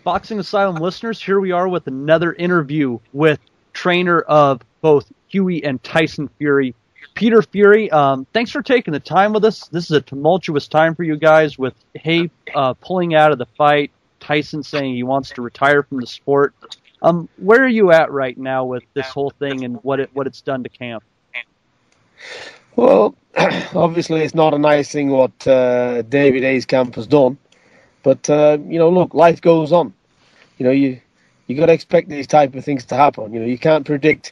Boxing Asylum listeners, here we are with another interview with trainer of both Huey and Tyson Fury, Peter Fury. Thanks for taking the time with us. This is a tumultuous time for you guys with Haye pulling out of the fight, Tyson saying he wants to retire from the sport. Where are you at right now with this whole thing and what it's done to camp? Well, obviously it's not a nice thing what David Haye's camp has done. But, look, life goes on. You got to expect these type of things to happen. You can't predict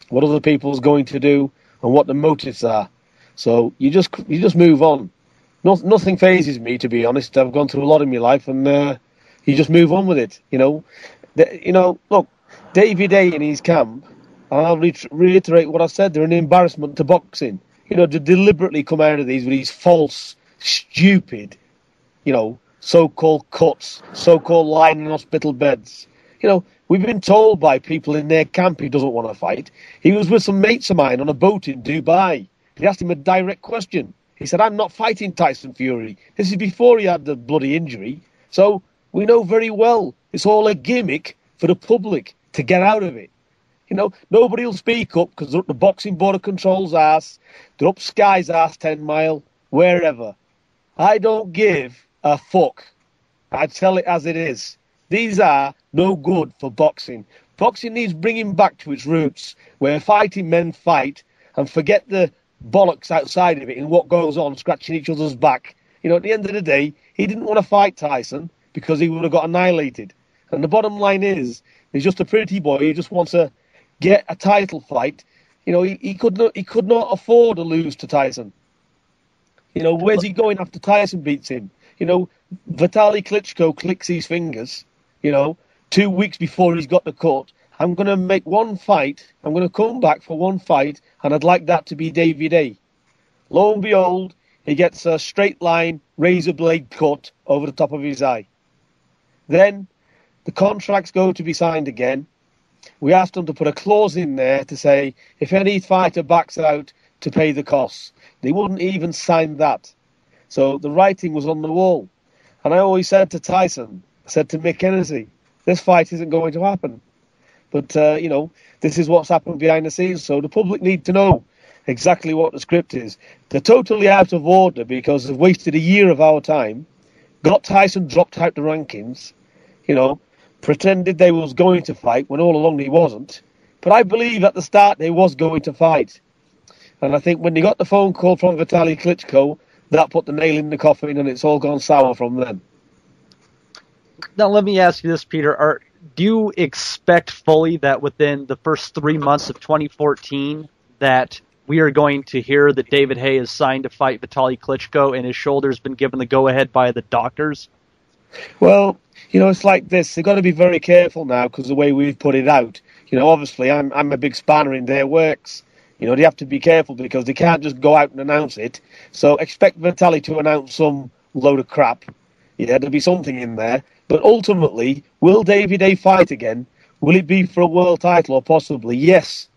what other people's going to do and what the motives are. So you just move on. Nothing phases me, to be honest. I've gone through a lot in my life, and you just move on with it. Look, David Haye and his camp, and I'll reiterate what I said, they're an embarrassment to boxing. To deliberately come out of these with these false, stupid, so-called cuts, so-called lying in hospital beds. We've been told by people in their camp he doesn't want to fight. He was with some mates of mine on a boat in Dubai. They asked him a direct question. He said, I'm not fighting Tyson Fury. This is before he had the bloody injury. So we know very well it's all a gimmick for the public to get out of it. Nobody will speak up because they're up the Boxing Board of Control's ass. They're up Sky's ass 10 Mile, wherever. I don't give a fuck. I tell it as it is. These are no good for boxing. Boxing needs bringing back to its roots, where fighting men fight and forget the bollocks outside of it and what goes on, scratching each other's back. At the end of the day, he didn't want to fight Tyson because he would have got annihilated. And the bottom line is, he's just a pretty boy. He just wants to get a title fight. He could not afford to lose to Tyson. Where's he going after Tyson beats him? Vitaly Klitschko clicks his fingers, 2 weeks before he's got the cut. I'm going to make one fight. I'm going to come back for one fight, and I'd like that to be David Haye. Lo and behold, he gets a straight line, razor blade cut over the top of his eye. Then the contracts go to be signed again. We asked them to put a clause in there to say, if any fighter backs out, to pay the costs. They wouldn't even sign that. So the writing was on the wall. And I always said to Tyson, I said to Mick Hennessy, this fight isn't going to happen. But, this is what's happened behind the scenes. So the public need to know exactly what the script is. They're totally out of order because they've wasted a year of our time, got Tyson dropped out the rankings, pretended they was going to fight when all along he wasn't. But I believe at the start they was going to fight. And I think when they got the phone call from Vitaly Klitschko, that put the nail in the coffin, and it's all gone sour from then. Now, let me ask you this, Peter. Do you expect fully that within the first 3 months of 2014 that we are going to hear that David Haye is signed to fight Vitaly Klitschko and his shoulder's been given the go-ahead by the doctors? Well, it's like this. They've got to be very careful now because the way we've put it out. Obviously, I'm a big spanner in their works. They have to be careful because they can't just go out and announce it. So expect Vitaly to announce some load of crap. There'll be something in there. But ultimately, will David Haye fight again? Will it be for a world title or possibly? Yes.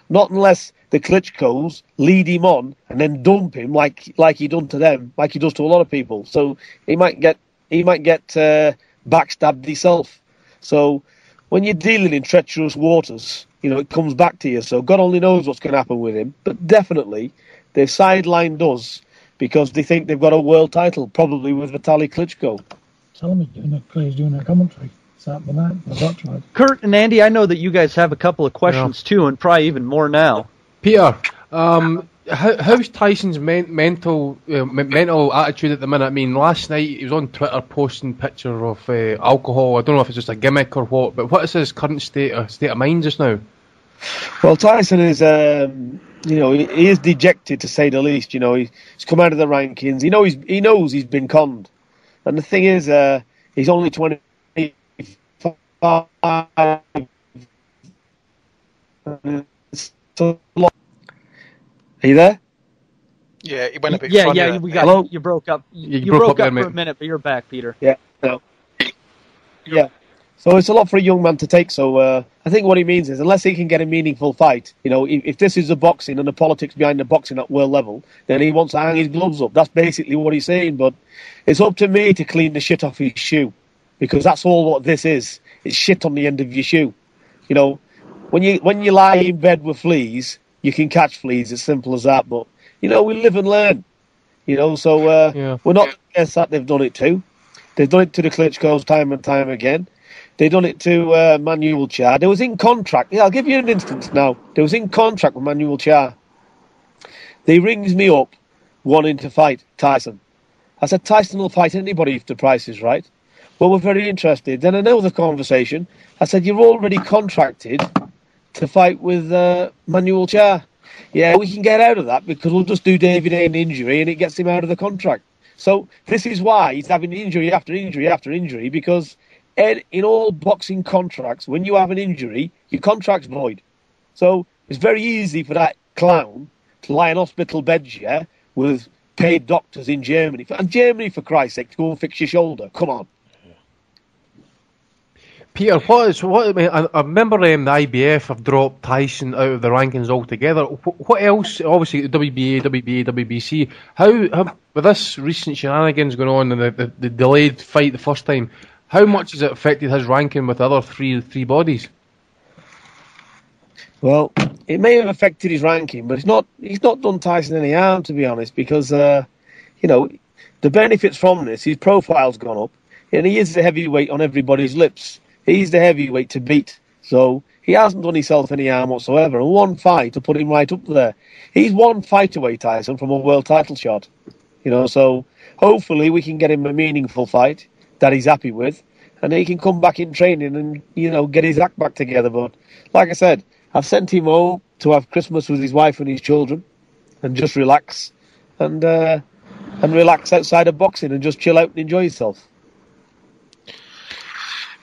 Not unless the Klitschkos lead him on and then dump him like he done to them, like he does to a lot of people. So he might get backstabbed himself. So when you're dealing in treacherous waters, it comes back to you. So God only knows what's going to happen with him. But definitely, they've sidelined us because they think they've got a world title, probably with Vitaly Klitschko. Tell him he's doing a commentary. Kurt and Andy, I know that you guys have a couple of questions too, and probably even more now. Peter, how's Tyson's mental attitude at the minute? I mean, last night he was on Twitter posting pictures of alcohol. I don't know if it's just a gimmick or what, but what is his current state of mind just now? Well, Tyson is, he is dejected to say the least. He's come out of the rankings. He knows he's been conned, and the thing is, he's only 25. Are you there? Yeah, it went a bit. Yeah, we got. Hello? You broke up. You broke up for a minute, but you're back, Peter. Yeah. No. Yeah. So it's a lot for a young man to take. So I think what he means is, unless he can get a meaningful fight, if this is the boxing and the politics behind the boxing at world level, then he wants to hang his gloves up. That's basically what he's saying. But it's up to me to clean the shit off his shoe. because that's all what this is. It's shit on the end of your shoe. You know, when you lie in bed with fleas, you can catch fleas. It's simple as that. But you know, we live and learn. You know, so we're not against that. They've done it too. They've done it to the Klitschko's time and time again. They've done it to Manuel Cha. There was in contract. Yeah, I'll give you an instance now. There was in contract with Manuel Cha. They rings me up wanting to fight Tyson. I said, Tyson will fight anybody if the price is right. Well, we're very interested. Then another conversation. I said, you're already contracted to fight with Manuel Cha. Yeah, we can get out of that because we'll just do David A an injury and it gets him out of the contract. So this is why he's having injury after injury after injury, because in all boxing contracts, when you have an injury, your contract's void. So it's very easy for that clown to lie in hospital beds, yeah, with paid doctors in Germany. And Germany, for Christ's sake, to go and fix your shoulder. Come on. Peter, I remember the IBF have dropped Tyson out of the rankings altogether. What else? Obviously, the WBA, WBC. How with this recent shenanigans going on and the delayed fight the first time, how much has it affected his ranking with the other three bodies? Well, it may have affected his ranking, but he's not done Tyson any harm, to be honest, because you know, the benefits from this, his profile's gone up, and he is the heavyweight on everybody's lips. He's the heavyweight to beat, so he hasn't done himself any harm whatsoever. And one fight to put him right up there. He's one fight away, Tyson, from a world title shot. You know, so hopefully we can get him a meaningful fight that he's happy with, and he can come back in training and, you know, get his act back together. But like I said, I've sent him home to have Christmas with his wife and his children, and just relax and relax outside of boxing and just chill out and enjoy yourself.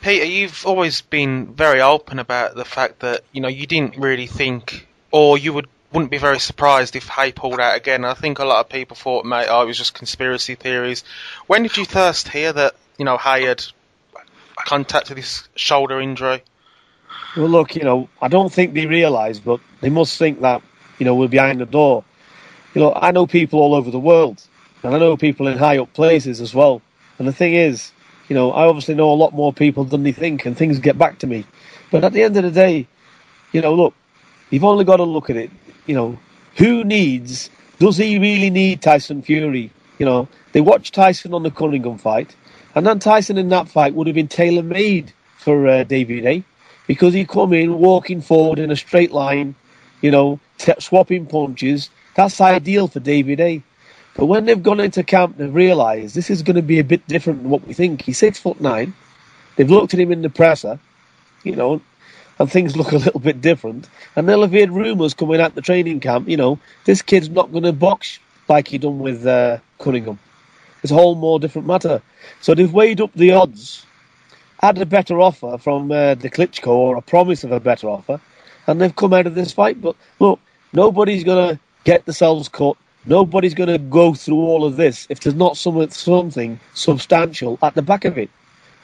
Peter, you've always been very open about the fact that, you know, you didn't really think, or you wouldn't be very surprised if Haye pulled out again. I think a lot of people thought, mate, it was just conspiracy theories. When did you first hear that, you know, Haye had contacted his shoulder injury? Well, look, you know, I don't think they realise, but they must think that, you know, we're behind the door. You know, I know people all over the world, and I know people in high up places as well. And the thing is, you know, I obviously know a lot more people than they think, and things get back to me. But at the end of the day, you know, look, you've only got to look at it. You know, does he really need Tyson Fury? You know, they watched Tyson on the Cunningham fight, and then Tyson in that fight would have been tailor-made for David A, because he'd come in walking forward in a straight line, you know, swapping punches. That's ideal for David A. But when they've gone into camp, they've realised this is going to be a bit different than what we think. He's 6'9". They've looked at him in the presser, you know, and things look a little bit different. And they'll have heard rumours coming out the training camp, you know, this kid's not going to box like he done with Cunningham. It's a whole more different matter. So they've weighed up the odds, had a better offer from the Klitschko, or a promise of a better offer, and they've come out of this fight. But look, nobody's going to get themselves cut. Nobody's going to go through all of this if there's not something substantial at the back of it.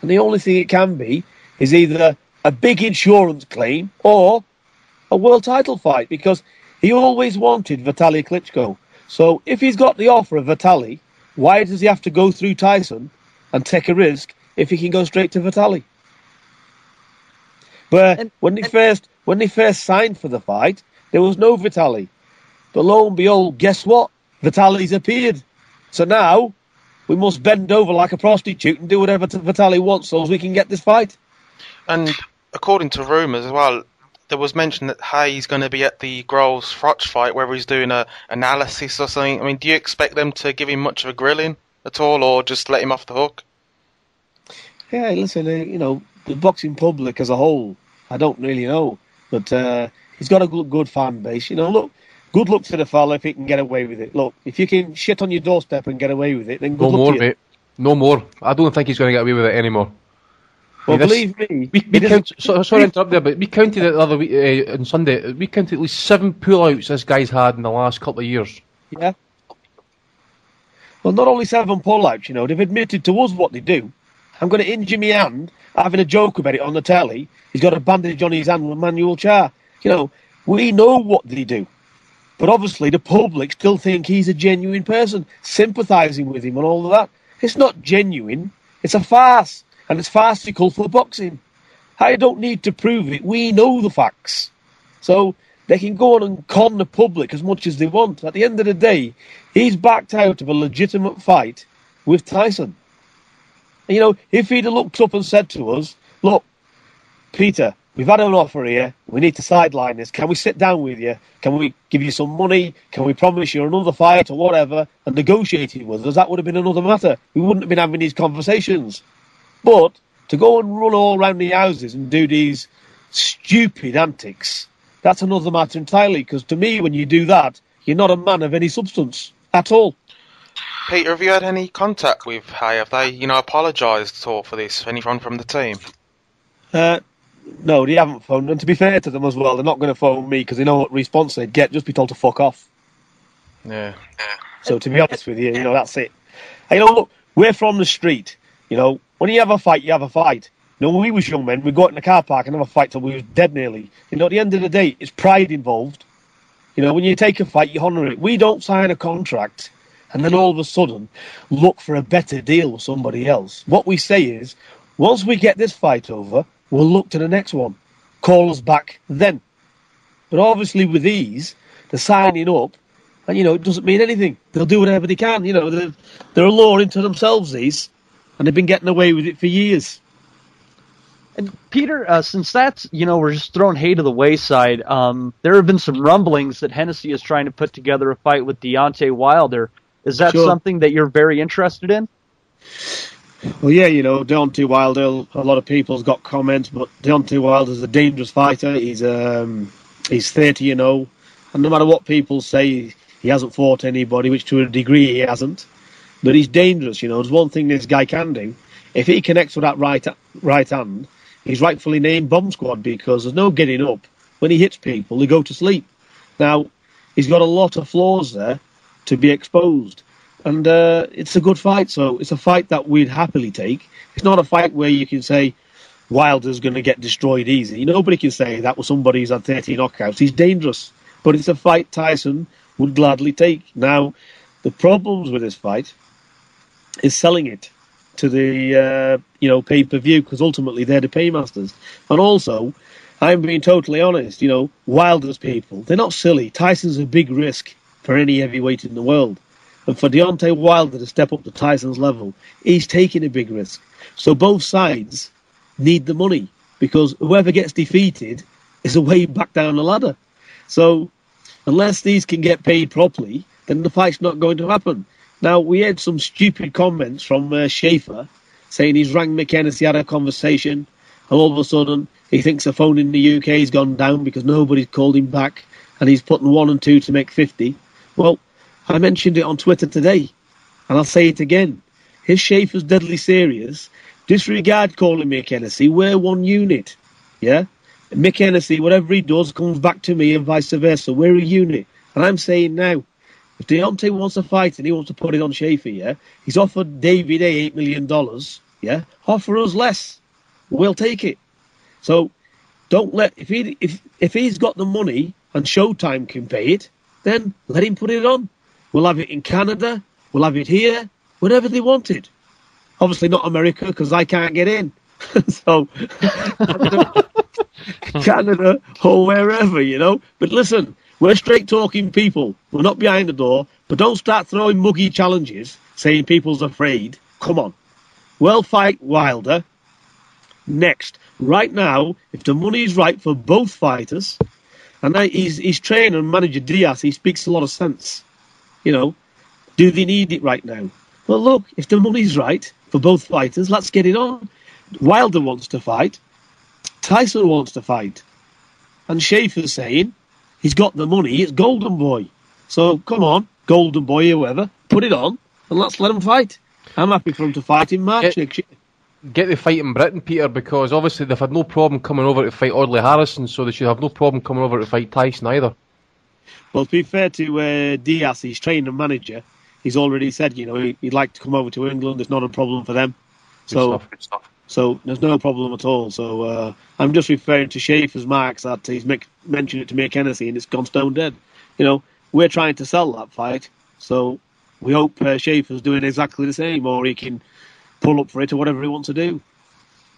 And the only thing it can be is either a big insurance claim or a world title fight, because he always wanted Vitaly Klitschko. So if he's got the offer of Vitaly, why does he have to go through Tyson and take a risk if he can go straight to Vitaly? But when they first signed for the fight, there was no Vitaly. But lo and behold, guess what? Vitaly's appeared. So now we must bend over like a prostitute and do whatever Vitaly wants so as we can get this fight. And according to rumours as well, there was mention that Haye's going to be at the Groves-Froch fight, whether he's doing an analysis or something. I mean, do you expect them to give him much of a grilling at all, or just let him off the hook? Yeah, listen, you know, the boxing public as a whole, I don't really know. But he's got a good fan base. You know, look, good luck to the fella if he can get away with it. Look, if you can shit on your doorstep and get away with it, then good luck to you. Mate. No more. I don't think he's going to get away with it anymore. Well, believe me... Sorry to interrupt there, but we counted it the other week, on Sunday, we counted at least 7 pullouts this guy's had in the last couple of years. Yeah. Well, not only 7 pullouts, you know, they've admitted to us what they do. I'm going to injure my hand, having a joke about it on the telly. He's got a bandage on his hand with Manuel Cha. You know, we know what they do. But obviously the public still think he's a genuine person, sympathising with him and all of that. It's not genuine. It's a farce. and it's farcical for boxing. I don't need to prove it. We know the facts. So they can go on and con the public as much as they want. At the end of the day, he's backed out of a legitimate fight with Tyson. And, if he'd have looked up and said to us, look, Peter, we've had an offer here. We need to sideline this. Can we sit down with you? Can we give you some money? Can we promise you another fight or whatever? And negotiate it with us. That would have been another matter. We wouldn't have been having these conversations. But to go and run all around the houses and do these stupid antics, that's another matter entirely. Because to me, when you do that, you're not a man of any substance at all. Peter, have you had any contact with Haye? Have they, apologised at all for this? Anyone from the team? No, they haven't phoned. And to be fair to them as well, they're not going to phone me because they know what response they'd get. Just be told to fuck off. Yeah. So to be honest with you, that's it. Look, we're from the street. When you have a fight, you have a fight. When we was young men, we'd go out in the car park and have a fight till we was dead nearly. At the end of the day, it's pride involved. When you take a fight, you honour it. We don't sign a contract and then all of a sudden look for a better deal with somebody else. What we say is, once we get this fight over, we'll look to the next one. Call us back then. But obviously with these, they're signing up, and it doesn't mean anything. They'll do whatever they can. They're a law into themselves, these, and they've been getting away with it for years. And Peter, since that's, we're just throwing Haye to the wayside, there have been some rumblings that Hennessy is trying to put together a fight with Deontay Wilder. Is that something that you're very interested in? Well, yeah, Deontay Wilder, a lot of people's got comments, but Deontay Wilder's a dangerous fighter. He's 30, and no matter what people say, he hasn't fought anybody, which to a degree he hasn't. But he's dangerous, There's one thing this guy can do. If he connects with that right hand, he's rightfully named Bomb Squad because there's no getting up. When he hits people, they go to sleep. Now, he's got a lot of flaws there to be exposed. And it's a good fight, so it's a fight that we'd happily take. It's not a fight where you can say Wilder's going to get destroyed easy. Nobody can say that with somebody who's had 30 knockouts. He's dangerous. But it's a fight Tyson would gladly take. Now, the problems with this fight is selling it to the pay-per-view, because ultimately they're the paymasters. And also, I'm being totally honest, Wilder's people, they're not silly. Tyson's a big risk for any heavyweight in the world. And for Deontay Wilder to step up to Tyson's level, he's taking a big risk. So both sides need the money, because whoever gets defeated is a way back down the ladder. So unless these can get paid properly, then the fight's not going to happen. Now, we had some stupid comments from Schaefer saying he's rang Mick Hennessy, had a conversation, and all of a sudden he thinks the phone in the UK has gone down because nobody's called him back, and he's putting 1 and 2 to make 50. Well, I mentioned it on Twitter today, and I'll say it again. His Schaefer's deadly serious. Disregard calling Mick Hennessy. We're one unit. Yeah? Mick Hennessy, whatever he does, comes back to me and vice versa. We're a unit. And I'm saying now, if Deontay wants to fight and he wants to put it on Schaefer, yeah, he's offered David A $8 million, yeah, offer us less. We'll take it. So don't let, if he's got the money and Showtime can pay it, then let him put it on. We'll have it in Canada, we'll have it here, wherever they want it. Obviously not America, because I can't get in. So, Canada or wherever, But listen, we're straight talking people. We're not behind the door. But don't start throwing muggy challenges, saying people's afraid. Come on. We'll fight Wilder next. Right now, if the money's right for both fighters, and his trainer and manager Diaz, he speaks a lot of sense. Do they need it right now? Well, look, if the money's right for both fighters, let's get it on. Wilder wants to fight. Tyson wants to fight. And Schaefer's saying he's got the money, it's Golden Boy. So, come on, Golden Boy, whoever, put it on, and let's let him fight. I'm happy for him to fight in March next year. Get the fight in Britain, Peter, because obviously they've had no problem coming over to fight Audley Harrison, so they should have no problem coming over to fight Tyson either. Well, to be fair to Diaz, his trainer and manager, he's already said, he'd like to come over to England. It's not a problem for them. Good stuff. So there's no problem at all. So I'm just referring to Schaefer's marks that he's mentioned it to Mick Hennessy and it's gone stone dead. We're trying to sell that fight. So we hope Schaefer's doing exactly the same, or he can pull up for it or whatever he wants to do.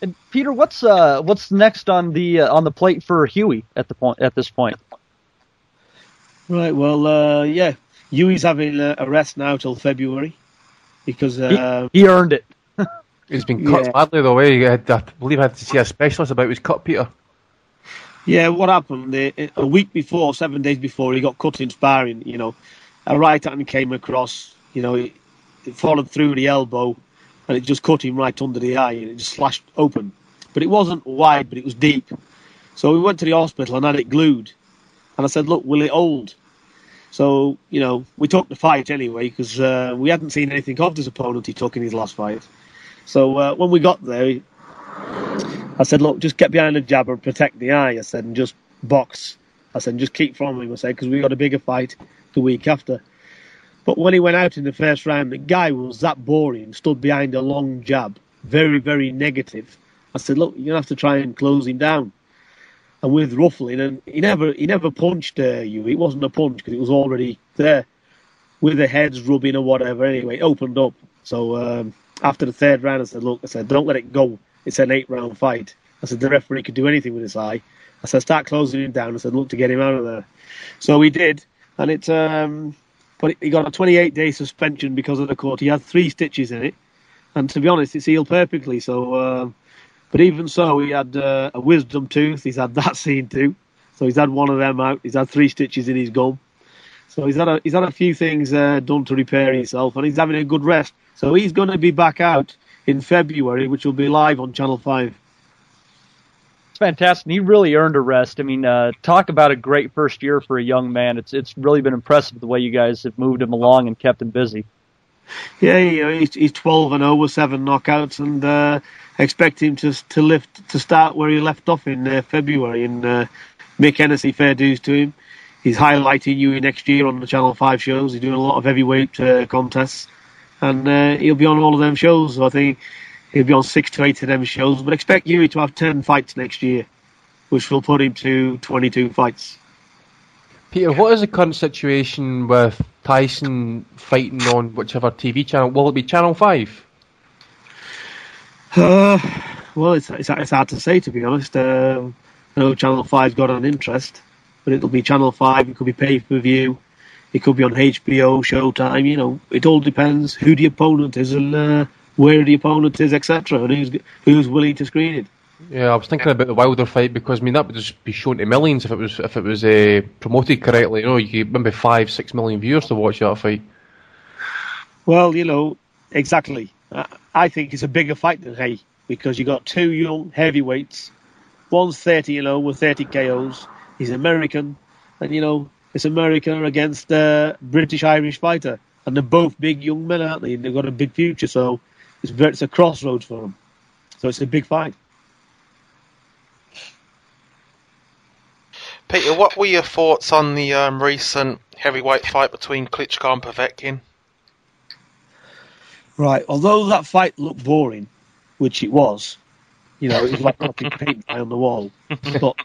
And Peter, what's next on the plate for Huey at this point? Right. Well, yeah. Huey's having a rest now till February because He earned it. He's been cut badly though. I believe I had to see a specialist about his cut, Peter. Yeah, what happened? A week before, 7 days before, he got cut in sparring. A right hand came across. It followed through the elbow, and it just cut him right under the eye, and it just slashed open. But it wasn't wide, but it was deep. So we went to the hospital and had it glued. And I said, "Look, will it hold?" So we took the fight anyway because we hadn't seen anything of this opponent he took in his last fight. So when we got there, I said, "Look, just get behind the jab and protect the eye." I said, "And just box." I said, "Just keep from him." I said, "Because we got a bigger fight the week after." But when he went out in the first round, the guy was that boring, stood behind a long jab, very, very negative. I said, "Look, you're going to have to try and close him down." And with ruffling, and he never punched you. It wasn't a punch because it was already there. With the heads rubbing or whatever, anyway, it opened up. So after the third round, I said, "Look," I said, "don't let it go. It's an 8-round fight." I said, "The referee could do anything with his eye." I said, "Start closing him down." I said, "Look to get him out of there." So he did, and but he got a 28-day suspension because of the cut. He had 3 stitches in it, and to be honest, it's healed perfectly. So, but even so, he had a wisdom tooth. He's had that seen too. So he's had one of them out. He's had 3 stitches in his gum. So he's had a few things done to repair himself, and he's having a good rest. So he's going to be back out in February, which will be live on Channel 5. It's fantastic. He really earned a rest. I mean, talk about a great first year for a young man. It's really been impressive the way you guys have moved him along and kept him busy. Yeah, he's 12-0 with 7 knockouts, and I expect him to start where he left off in February. And Mick Hennessy, fair dues to him. He's highlighting you next year on the Channel 5 shows. He's doing a lot of heavyweight contests, and he'll be on all of them shows. So I think he'll be on 6 to 8 of them shows. But expect Huey to have 10 fights next year, which will put him to 22 fights. Peter, what is the current situation with Tyson fighting on whichever TV channel? Will it be Channel 5? Well, it's hard to say, to be honest. I know Channel 5's got an interest, but it'll be Channel 5. It could be pay-per-view. It could be on HBO, Showtime. It all depends who the opponent is and where the opponent is, etc., and who's willing to screen it. Yeah, I was thinking about the Wilder fight because that would just be shown to millions if it was promoted correctly. You could maybe 5-6 million viewers to watch that fight. Well, exactly. I think it's a bigger fight than Haye because you got 2 young heavyweights. One's 30-0 with 30 KOs. He's American, and it's America against a British-Irish fighter, and they're both big young men, aren't they? And they've got a big future, so it's a crossroads for them. So it's a big fight. Peter, what were your thoughts on the recent heavyweight fight between Klitschko and Povetkin? Right, although that fight looked boring, which it was, it was like knocking paint on the wall. But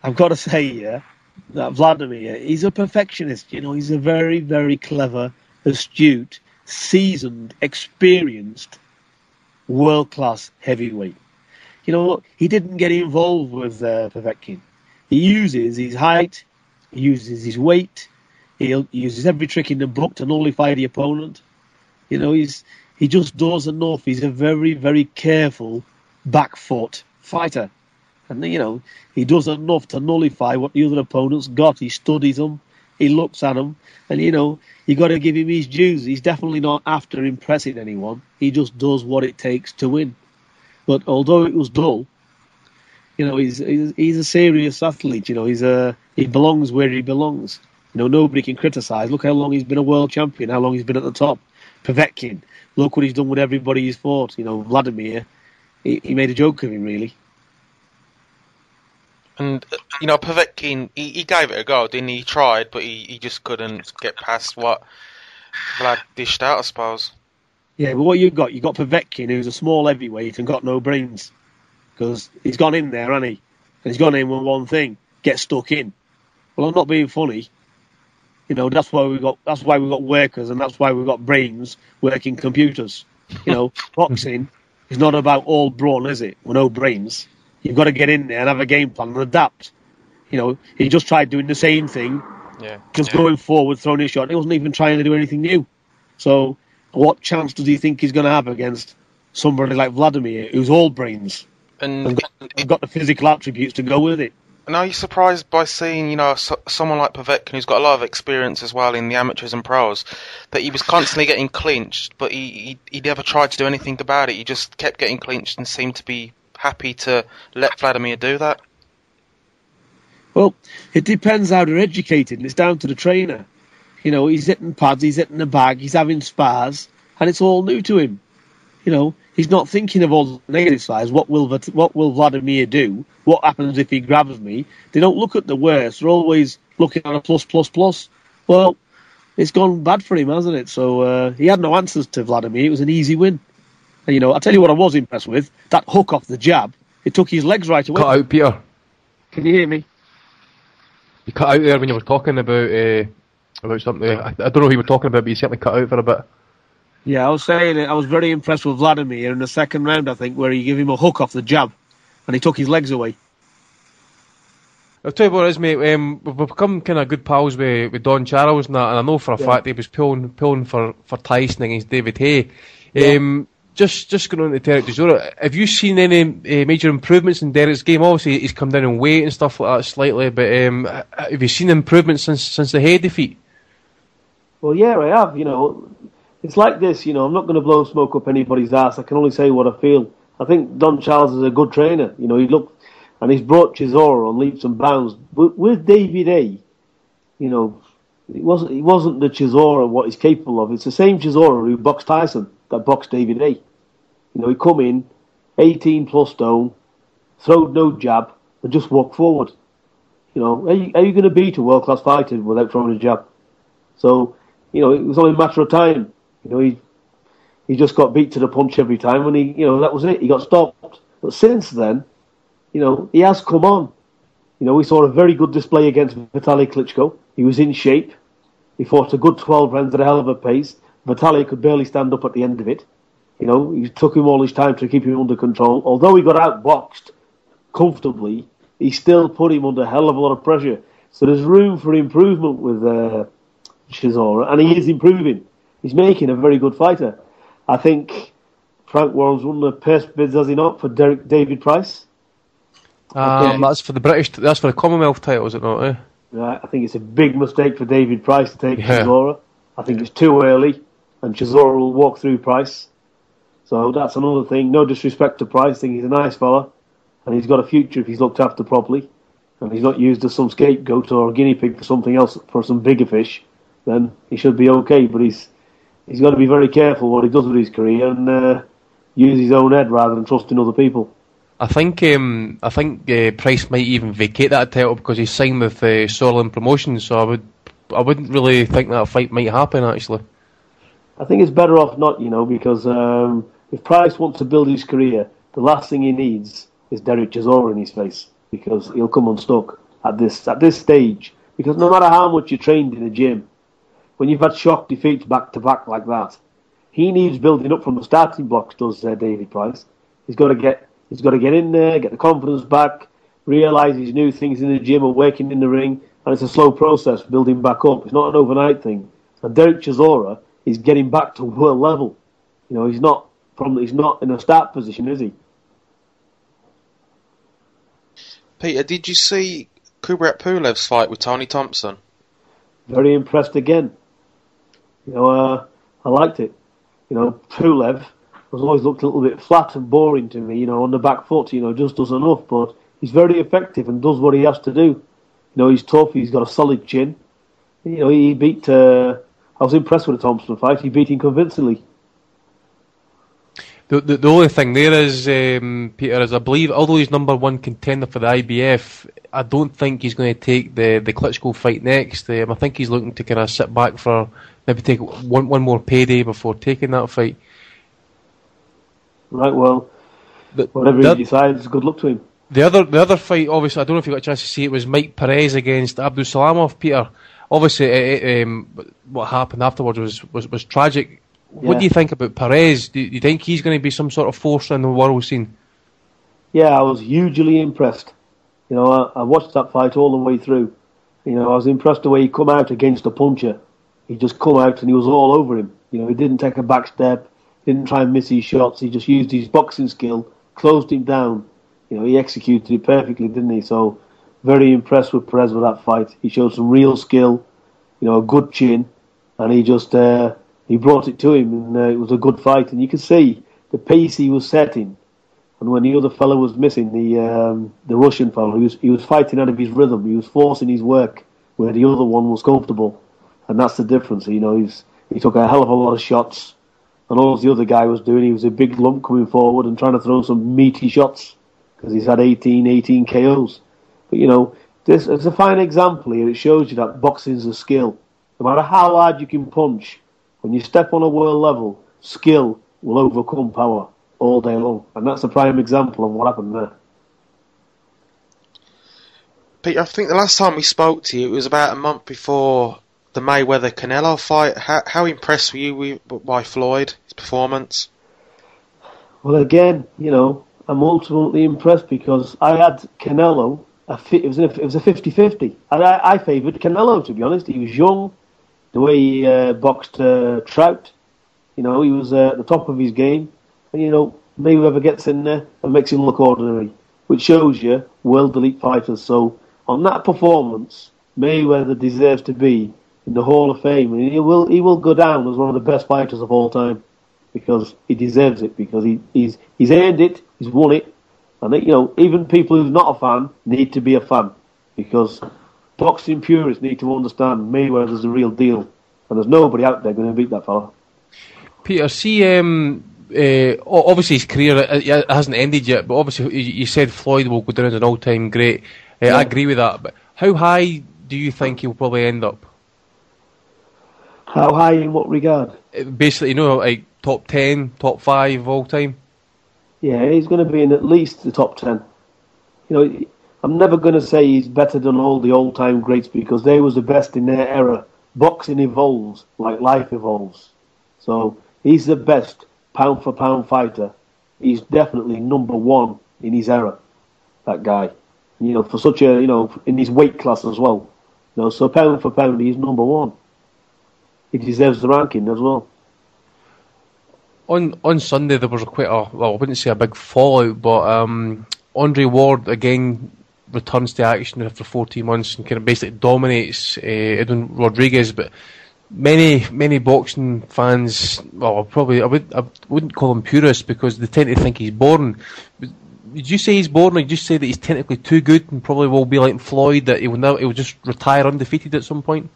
I've got to say, that Vladimir, he's a perfectionist. He's a very, very clever, astute, seasoned, experienced, world-class heavyweight. Look, he didn't get involved with Povetkin. He uses his height, he uses his weight, he uses every trick in the book to nullify the opponent. He just does enough. He's a very, very careful back foot fighter. And, he does enough to nullify what the other opponent's got. He studies them, he looks at them, and, you got to give him his dues. He's definitely not after impressing anyone. He just does what it takes to win. But although it was dull, he's a serious athlete. He belongs where he belongs. Nobody can criticise. Look how long he's been a world champion, how long he's been at the top. Povetkin, look what he's done with everybody he's fought. Vladimir, he made a joke of him, really. And, Povetkin, he gave it a go, didn't he? He tried, but he just couldn't get past what Vlad dished out, I suppose. Yeah, but what you've got Povetkin, who's a small heavyweight and got no brains. Because he's gone in there, hasn't he? And he's gone in with one thing: get stuck in. Well, I'm not being funny. That's why we got workers, and that's why we've got brains working computers. Boxing, It's not about all brawn, is it? With no brains. You've got to get in there and have a game plan and adapt. He just tried doing the same thing, going forward, throwing his shot. He wasn't even trying to do anything new. So, what chance does he think he's going to have against somebody like Vladimir, who's all brains and got the physical attributes to go with it? And are you surprised by seeing, someone like Povetkin, who's got a lot of experience as well in the amateurs and pros, that he was constantly getting clinched, but he never tried to do anything about it. He just kept getting clinched and seemed to be happy to let Vladimir do that? Well, it depends how they're educated, and it's down to the trainer. He's hitting pads, he's hitting the bag, he's having spars, and it's all new to him. He's not thinking of all the negative sides. What will Vladimir do? What happens if he grabs me? They don't look at the worst. They're always looking at a plus. Well, it's gone bad for him, hasn't it? So he had no answers to Vladimir. It was an easy win. And, I'll tell you what I was impressed with. That hook off the jab. It took his legs right away. Cut out, Peter. Can you hear me? You cut out there when you were talking about something. I don't know who you were talking about, but you certainly cut out for a bit. Yeah, I was saying I was very impressed with Vladimir in the second round, I think, where he gave him a hook off the jab and he took his legs away. I'll tell you what it is, mate. We've become kind of good pals with Don Charles and that, and I know for a fact he was pulling for Tyson against David Haye. Just going on to Derek Chisora, have you seen any major improvements in Derek's game? Obviously, he's come down in weight and stuff like that slightly, but have you seen improvements since the Haye defeat? Well, yeah, I have. It's like this, I'm not going to blow smoke up anybody's ass. I can only say what I feel. I think Don Charles is a good trainer. He looked, and he's brought Chisora on leaps and bounds. But with David Haye, it wasn't the Chisora what he's capable of. It's the same Chisora who boxed Tyson that boxed David Haye. He come in, 18 plus stone, throwed no jab, and just walked forward. Are you going to beat a world-class fighter without throwing a jab? So, it was only a matter of time. He just got beat to the punch every time, and that was it. He got stopped. But since then, he has come on. We saw a very good display against Vitaly Klitschko. He was in shape. He fought a good 12 rounds at a hell of a pace. Vitaly could barely stand up at the end of it. It took him all his time to keep him under control. Although he got outboxed comfortably, he still put him under a hell of a lot of pressure. So there's room for improvement with Chisora, and he is improving. He's making a very good fighter. I think Frank Warren's won the purse bids, has he not, for David Price? That's for the that's for the Commonwealth title, is it not? Eh? Right, I think it's a big mistake for David Price to take Chisora. I think it's too early, and Chisora will walk through Price. So that's another thing. No disrespect to Price. I think he's a nice fella, and he's got a future if he's looked after properly, and he's not used as some scapegoat or a guinea pig for something else, for some bigger fish. Then he should be okay. But he's got to be very careful what he does with his career and use his own head rather than trusting other people. I think Price might even vacate that title because he's signed with Sorlin Promotions. So I wouldn't really think that fight might happen actually. I think it's better off not, because if Price wants to build his career, the last thing he needs is Derek Chisora in his face, because he'll come unstuck at this stage. Because no matter how much you trained in a gym, when you've had shock defeats back to back like that, he needs building up from the starting blocks. Does David Price? He's got to get in there, get the confidence back, realise his new things in the gym or working in the ring, and it's a slow process building back up. It's not an overnight thing. And Derek Chisora is getting back to world level. He's not in a start position, is he? Peter, did you see Kubrat Pulev's fight with Tony Thompson? Very impressed again. I liked it. Pulev was always looked a little bit flat and boring to me, on the back foot, just does enough, but he's very effective and does what he has to do. He's tough, he's got a solid chin. He beat, I was impressed with the Thompson fight, he beat him convincingly. The only thing there is, Peter, is I believe, although he's number one contender for the IBF, I don't think he's going to take the Klitschko fight next. I think he's looking to kind of sit back for maybe take one more payday before taking that fight. Right, well, whatever he decides, good luck to him. The other fight, obviously, I don't know if you got a chance to see it, was Mike Perez against Abdul Salamov, Peter. Obviously, what happened afterwards was tragic. What do you think about Perez? Do you think he's going to be some sort of force in the world scene? Yeah, I was hugely impressed. You know, I watched that fight all the way through. You know, I was impressed the way he come out against a puncher. He just come out and he was all over him. You know, he didn't take a back step, didn't try and miss his shots. He just used his boxing skill, closed him down. You know, he executed it perfectly, didn't he? So, very impressed with Perez with that fight. He showed some real skill, you know, a good chin, and he just he brought it to him, and it was a good fight. And you could see the pace he was setting. And when the other fellow was missing, the Russian fellow, he was fighting out of his rhythm. He was forcing his work where the other one was comfortable, and that's the difference. You know, he took a hell of a lot of shots, and all the other guy was doing, he was a big lump coming forward and trying to throw some meaty shots because he's had 18 KOs. But you know, this is a fine example here. It shows you that boxing is a skill. No matter how hard you can punch, when you step on a world level, skill will overcome power all day long, and that's a prime example of what happened there. Peter, I think the last time we spoke to you, it was about a month before the Mayweather-Canelo fight. How impressed were you by Floyd, his performance? Well, again, you know, I'm ultimately impressed because I had Canelo. It was a 50-50. I favoured Canelo, to be honest. He was young. The way he boxed Trout, you know, he was at the top of his game. And, you know, Mayweather gets in there and makes him look ordinary, which shows you world elite fighters. So on that performance, Mayweather deserves to be in the Hall of Fame, and he will go down as one of the best fighters of all time because he deserves it, because he's earned it, he's won it, and you know, even people who's not a fan need to be a fan because boxing purists need to understand Mayweather's the real deal, and there's nobody out there going to beat that fella. Peter, see, obviously his career it hasn't ended yet, but obviously you said Floyd will go down as an all-time great. Yeah. I agree with that, but how high do you think he'll probably end up? How high in what regard? Basically, you know, like top 10, top 5 all time? Yeah, he's going to be in at least the top 10. You know, I'm never going to say he's better than all the all-time greats because they was the best in their era. Boxing evolves like life evolves. So he's the best pound-for-pound fighter. He's definitely number one in his era, that guy. You know, for such a, you know, in his weight class as well. You know, so pound-for-pound, he's number one. He deserves the ranking as well. On Sunday there was I wouldn't say a big fallout, but Andre Ward again returns to action after 14 months and kind of basically dominates Edwin Rodriguez. But many boxing fans, well, probably I wouldn't call him purists because they tend to think he's boring. Did you say he's boring, or did you say that he's technically too good and probably will be like Floyd, that he will just retire undefeated at some point?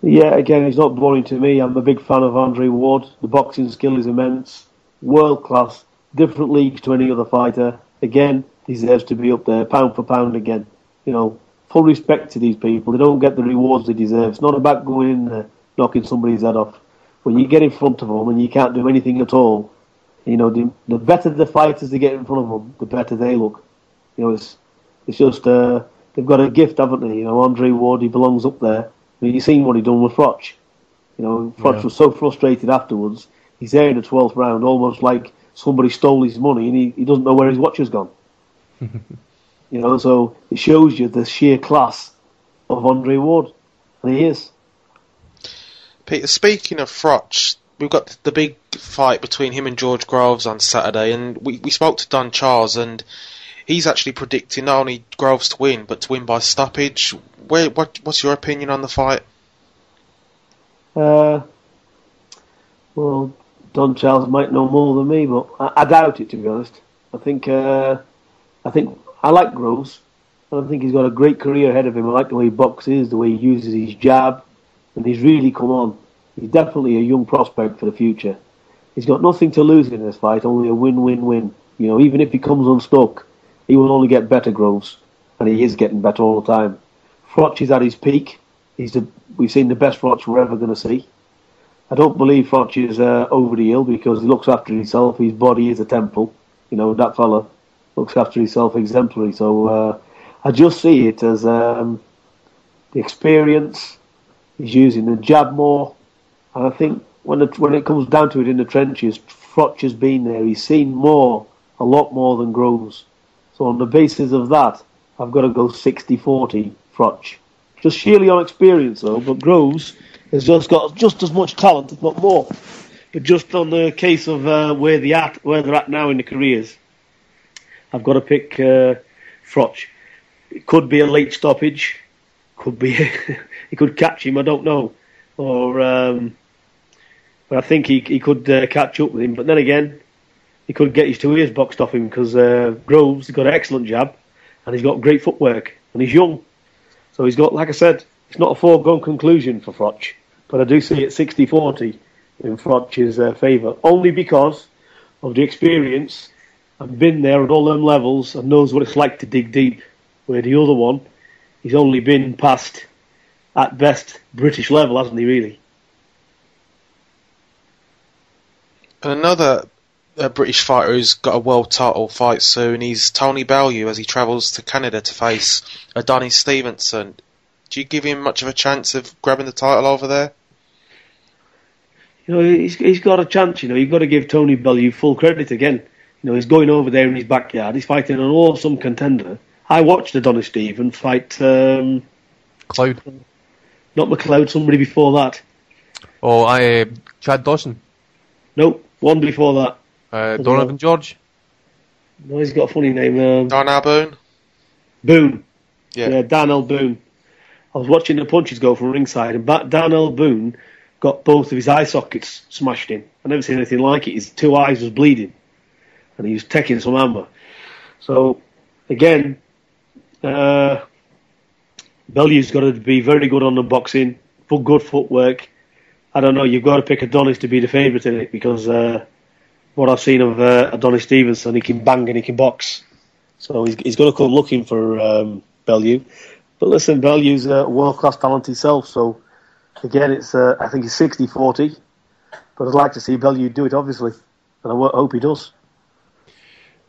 Yeah, again, he's not boring to me. I'm a big fan of Andre Ward. The boxing skill is immense, world class, different leagues to any other fighter. Again, deserves to be up there, pound for pound again. You know, full respect to these people. They don't get the rewards they deserve. It's not about going in there, knocking somebody's head off. When you get in front of them and you can't do anything at all, you know, the better the fighters they get in front of them, the better they look. You know, it's just they've got a gift, haven't they? You know, Andre Ward, he belongs up there. I mean, you've seen what he done with Froch. You know, Froch was so frustrated afterwards. He's there in the 12th round, almost like somebody stole his money, and he doesn't know where his watch has gone. You know, so it shows you the sheer class of Andre Ward, and he is. Peter, speaking of Froch, we've got the big fight between him and George Groves on Saturday, and we spoke to Don Charles, and he's actually predicting not only Groves to win, but to win by stoppage. What's your opinion on the fight? Well, Don Charles might know more than me, but I doubt it, to be honest. I think I like Groves, and I think he's got a great career ahead of him. I like the way he boxes, the way he uses his jab, and he's really come on. He's definitely a young prospect for the future. He's got nothing to lose in this fight, only a win-win-win. You know, even if he comes unstuck, he will only get better, Groves, and he is getting better all the time. Froch is at his peak. We've seen the best Froch we're ever going to see. I don't believe Froch is over the hill because he looks after himself. His body is a temple. You know, that fella looks after himself exemplary. So I just see it as the experience. He's using the jab more. And I think when it comes down to it in the trenches, Froch has been there. He's seen a lot more than Groves. So on the basis of that, I've got to go 60-40 Froch. Just sheerly on experience, though. But Groves has just got just as much talent, if not more. But just on the case of where they're at now in the careers, I've got to pick Froch. It could be a late stoppage. Could be he could catch him. I don't know. But I think he could catch up with him. But then again, he could get his 2 ears boxed off him because Groves has got an excellent jab and he's got great footwork and he's young. So he's got, like I said, it's not a foregone conclusion for Froch. But I do see it 60-40 in Froch's favour, only because of the experience. I've been there at all them levels and knows what it's like to dig deep, where the other one, he's only been past, at best, British level, hasn't he, really? And another British fighter who's got a world title fight soon, he's Tony Bellew as he travels to Canada to face Adonis Stevenson. Do you give him much of a chance of grabbing the title over there? You know, he's got a chance. You know, you've got to give Tony Bellew full credit again. You know, he's going over there in his backyard. He's fighting an awesome contender. I watched Adonis Stevenson fight Cloud. Not McLeod, somebody before that. Oh, Chad Dawson. Nope, one before that. Donovan George. No, he's got a funny name. Darnell Boone? Boone. Yeah, Darnell Boone. I was watching the punches go from ringside, and Darnell Boone got both of his eye sockets smashed in. I've never seen anything like it. His 2 eyes was bleeding, and he was taking some hammer. So, again, Bellew's got to be very good on the boxing, good footwork. I don't know, you've got to pick Adonis to be the favourite in it, because what I've seen of Adonis Stevenson, he can bang and he can box. So he's got to come looking for Bellew. But listen, Bellew's a world-class talent himself, so again, I think it's 60-40, but I'd like to see Bellew do it, obviously, and I hope he does.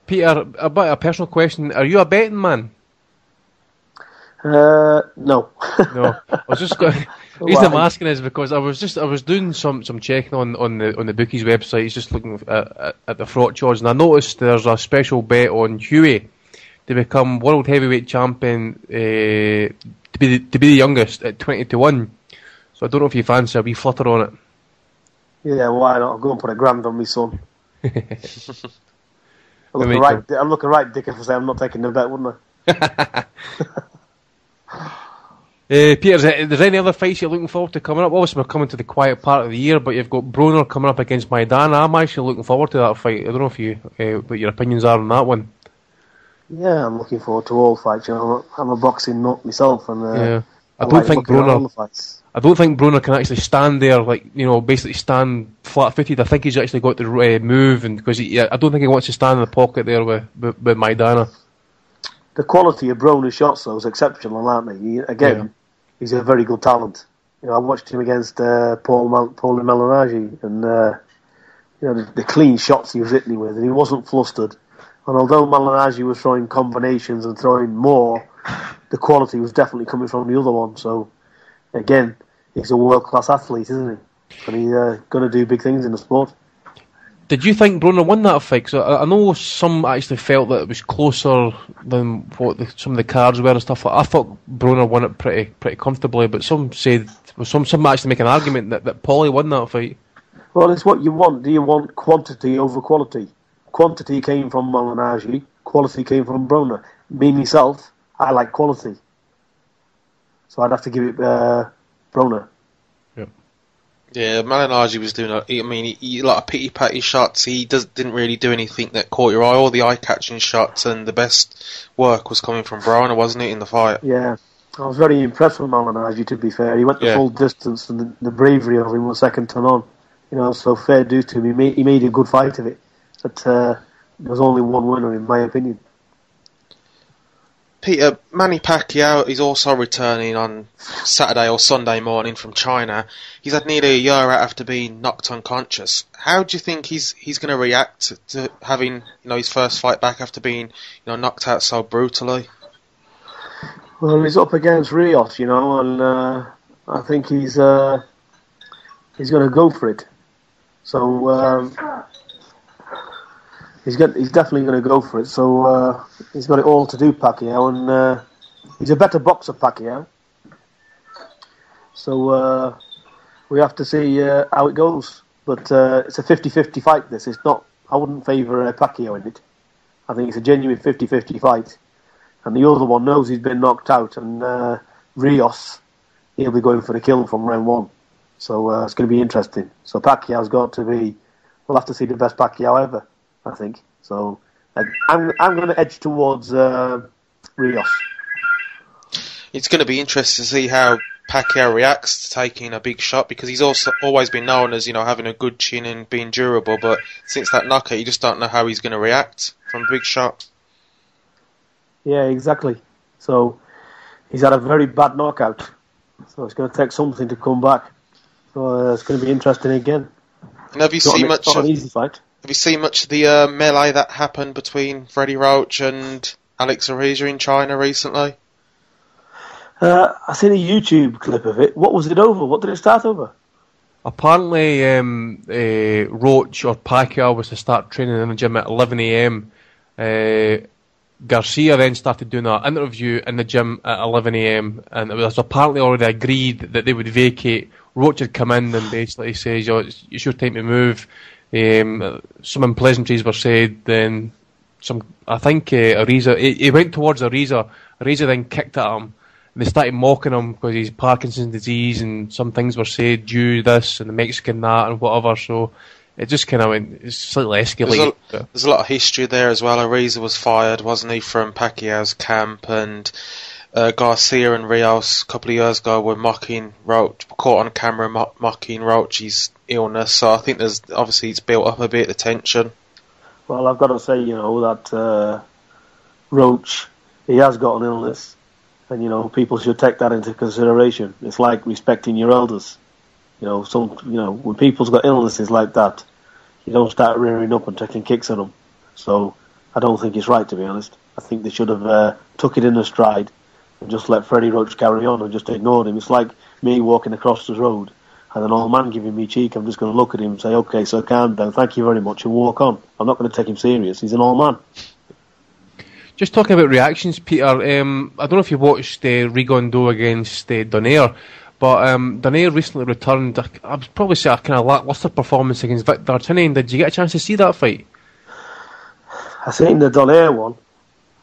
Peter, about a personal question, are you a betting man? No. No. I was just going. The reason I'm asking is because I was doing some checking on the bookies website, just looking at the Froch odds, and I noticed there's a special bet on Haye to become world heavyweight champion, to be the youngest at 20-1. So I don't know if you fancy a wee flutter on it. Yeah, why not? I'll go and put a grand on my son. I'm looking right dick if I say I'm not taking the bet, wouldn't I? Peter, is there any other fights you're looking forward to coming up? Obviously, we're coming to the quiet part of the year, but you've got Broner coming up against Maidana. I'm actually looking forward to that fight. I don't know if you what your opinions are on that one. Yeah, I'm looking forward to all fights. You know, I'm a boxing nut myself, and I don't think Broner can actually stand there, basically stand flat-footed. I think he's actually got to move, and because I don't think he wants to stand in the pocket there with Maidana. The quality of Broner's shots, though, is exceptional, aren't they? He's a very good talent. You know, I watched him against Paul Malignaggi, and the clean shots he was hitting with, and he wasn't flustered. And although Malignaggi was throwing combinations and throwing more, the quality was definitely coming from the other one. So, again, he's a world-class athlete, isn't he? And he's going to do big things in the sport. Did you think Broner won that fight? So I know some actually felt that it was closer than what some of the cards were and stuff. I thought Broner won it pretty comfortably, but some said some actually make an argument that Paulie won that fight. Well, it's what you want. Do you want quantity over quality? Quantity came from Malignaggi, quality came from Broner. Me, myself, I like quality. So I'd have to give it Broner. Yeah, Malignaggi was doing he a lot of pity-patty shots. He didn't really do anything that caught your eye. All the eye-catching shots and the best work was coming from Broner, wasn't it, in the fight? Yeah, I was very impressed with Malignaggi, to be fair. He went the full distance, and the bravery of him was second to none. You know, so fair due to him. He made a good fight of it. But there was only one winner, in my opinion. Peter, Manny Pacquiao is also returning on Saturday or Sunday morning from China. He's had nearly a year out after being knocked unconscious. How do you think he's going to react to having his first fight back after being knocked out so brutally? Well, he's up against Rios, and I think he's going to go for it. So he's definitely going to go for it. So he's got it all to do, Pacquiao, and he's a better boxer, Pacquiao. So we have to see how it goes. But it's a 50-50 fight, this. It's not. I wouldn't favour Pacquiao in it. I think it's a genuine 50-50 fight. And the other one knows he's been knocked out, and Rios, he'll be going for the kill from round 1. So it's going to be interesting. So Pacquiao's got to be. We'll have to see the best Pacquiao ever, I think. So I'm going to edge towards Rios. It's going to be interesting to see how Pacquiao reacts to taking a big shot, because he's also always been known as, having a good chin and being durable, but since that knockout you just don't know how he's going to react from a big shot. Yeah, exactly. So he's had a very bad knockout, so it's going to take something to come back. So it's going to be interesting again. And have you seen much of an easy fight? Have you seen much of the melee that happened between Freddie Roach and Alex Ariza in China recently? I seen a YouTube clip of it. What was it over? What did it start over? Apparently, Roach or Pacquiao was to start training in the gym at 11 a.m. Garcia then started doing an interview in the gym at 11 a.m. and it was apparently already agreed that they would vacate. Roach had come in and basically says, it's your time to move. Some unpleasantries were said. Then I think Ariza, he went towards Ariza. Ariza then kicked at him. They started mocking him because he's Parkinson's disease, and some things were said, Jew this and the Mexican that and whatever. So it just kind of went slightly escalated. There's a lot of history there as well. Ariza was fired, wasn't he, from Pacquiao's camp, and Garcia and Rios a couple of years ago were mocking Roach, caught on camera mocking Roach's illness. So I think obviously it's built up a bit, the tension. Well, I've got to say, that Roach, he has got an illness. And, people should take that into consideration. It's like respecting your elders. When people's got illnesses like that, you don't start rearing up and taking kicks at them. So I don't think it's right, to be honest. I think they should have took it in a stride and just let Freddie Roach carry on and just ignored him. It's like me walking across the road and an old man giving me cheek. I'm just going to look at him and say, okay, so calm down, thank you very much, and walk on. I'm not going to take him serious. He's an old man. Just talking about reactions, Peter, I don't know if you watched Rigondeaux against Donaire, but Donaire recently returned, I would probably say a kind of lacklustre performance against Vic Darchinyan. Did you get a chance to see that fight? I seen the Donaire one,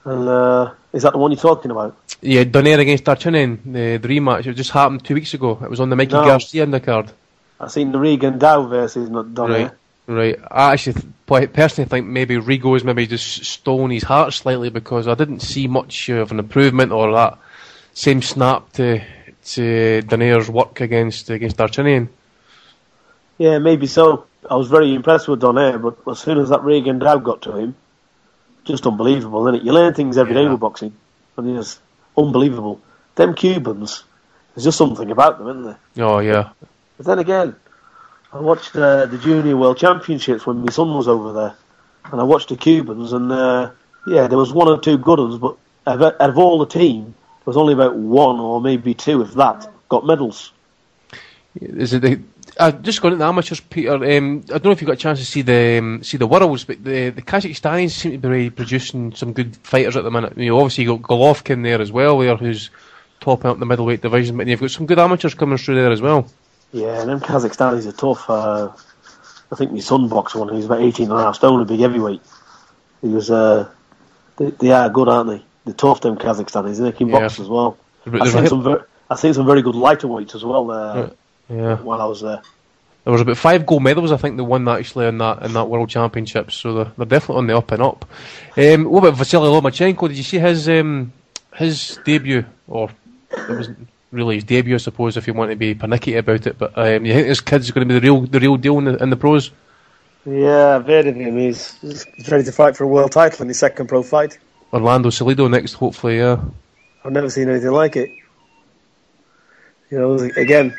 and is that the one you're talking about? Yeah, Donaire against Darchinyan, the rematch. It just happened 2 weeks ago. It was on the Mikey Garcia undercard. I seen the Rigondeaux versus Donaire. Right. I actually personally think maybe Rigo's maybe just stolen his heart slightly, because I didn't see much of an improvement or that same snap to Donaire's work against Darchinyan. Yeah, maybe so. I was very impressed with Donaire, but as soon as that Rigondeaux got to him, just unbelievable, isn't it? You learn things every day with boxing, and it's unbelievable. Them Cubans, there's just something about them, isn't there? Oh, yeah. But then again, I watched the Junior World Championships when my son was over there, and I watched the Cubans, and there was one or two good ones, but out of all the team, there was only about one or maybe two, if that, got medals. Is it just going into the amateurs, Peter? I don't know if you got a chance to see the Worlds, but the Kazakhstanis seem to be producing some good fighters at the minute. Obviously you got Golovkin there as well, who's topping up the middleweight division, but you've got some good amateurs coming through there as well. Yeah, them Kazakhstanis are tough. I think my son boxed one. He was about 18.5 stone, a big heavyweight. He was. They are good, aren't they? They're tough, them Kazakhstanis. They can box as well. I've seen some very good lighter weights as well. While I was there. There was about 5 gold medals, I think, they won actually in that World Championships. So they're definitely on the up and up. What about Vasily Lomachenko? Did you see his debut? Or it wasn't really his debut, I suppose, if you want to be panicky about it. But you think this kid's going to be the real deal in the pros? Yeah, I've heard of him. He's ready to fight for a world title in his second pro fight. Orlando Salido next, hopefully. Yeah. I've never seen anything like it. Again,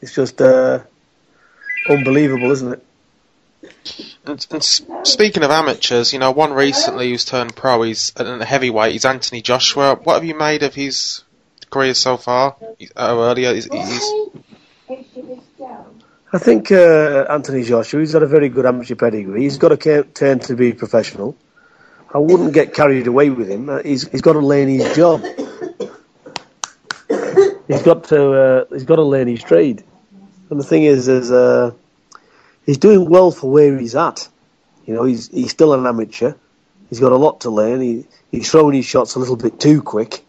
it's just unbelievable, isn't it? And speaking of amateurs, one recently who's turned pro. He's at a heavyweight. He's Anthony Joshua. What have you made of his career so far? Earlier, I think Anthony Joshua, he's got a very good amateur pedigree. He's got a turn to be professional. I wouldn't get carried away with him. He's got to learn his job. He's got to learn his trade. And the thing is he's doing well for where he's at. You know, he's still an amateur. He's got a lot to learn. He's throwing his shots a little bit too quick.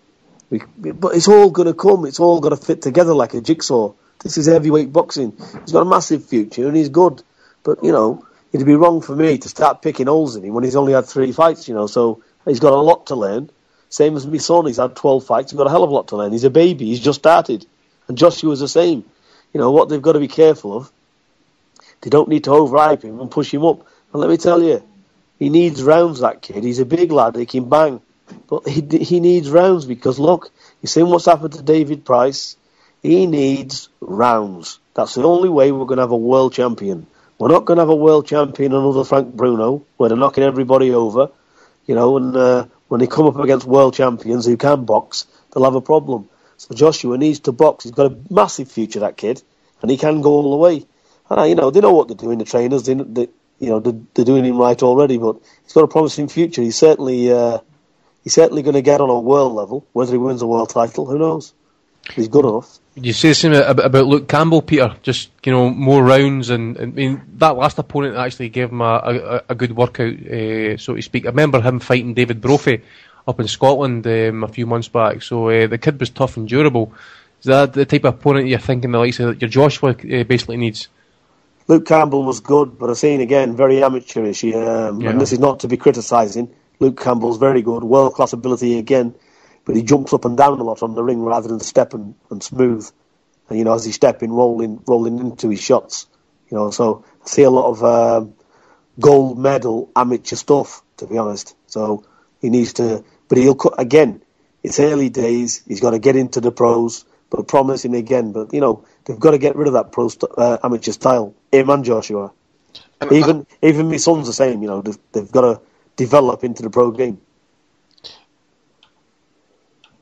But it's all going to come. It's all got to fit together like a jigsaw. This is heavyweight boxing. He's got a massive future and he's good. But, you know, it'd be wrong for me to start picking holes in him when he's only had 3 fights, you know. So he's got a lot to learn. Same as my son. He's had 12 fights. He's got a hell of a lot to learn. He's a baby. He's just started. And Joshua's the same. You know, what they've got to be careful of, they don't need to overhype him and push him up. And let me tell you, he needs rounds, that kid. He's a big lad. He can bang. But he needs rounds because, look, you've seen what's happened to David Price. He needs rounds. That's the only way we're going to have a world champion. We're not going to have a world champion, another Frank Bruno, where they're knocking everybody over. You know, and when they come up against world champions who can box, they'll have a problem. So Joshua needs to box. He's got a massive future, that kid, and he can go all the way. And, you know, they know what they're doing, the trainers. They're doing him right already, but he's got a promising future. He's certainly going to get on a world level. Whether he wins a world title, who knows? He's good enough. You say something about Luke Campbell, Peter. Just, you know, more rounds, and I mean that last opponent actually gave him a good workout, so to speak. I remember him fighting David Brophy up in Scotland a few months back. So the kid was tough and durable. Is that the type of opponent you're thinking the likes of your Joshua basically needs? Luke Campbell was good, but I've seen again very amateurish. And this is not to be criticising. Luke Campbell's very good, world class ability again. But he jumps up and down a lot on the ring rather than step and smooth. And, you know, as he's stepping, rolling into his shots. You know, so I see a lot of gold medal amateur stuff, to be honest. So he needs to, but again, it's early days. He's got to get into the pros, but promising again. But, you know, they've got to get rid of that amateur style. Him and Joshua. Even my son's the same, you know, they've got to develop into the pro game.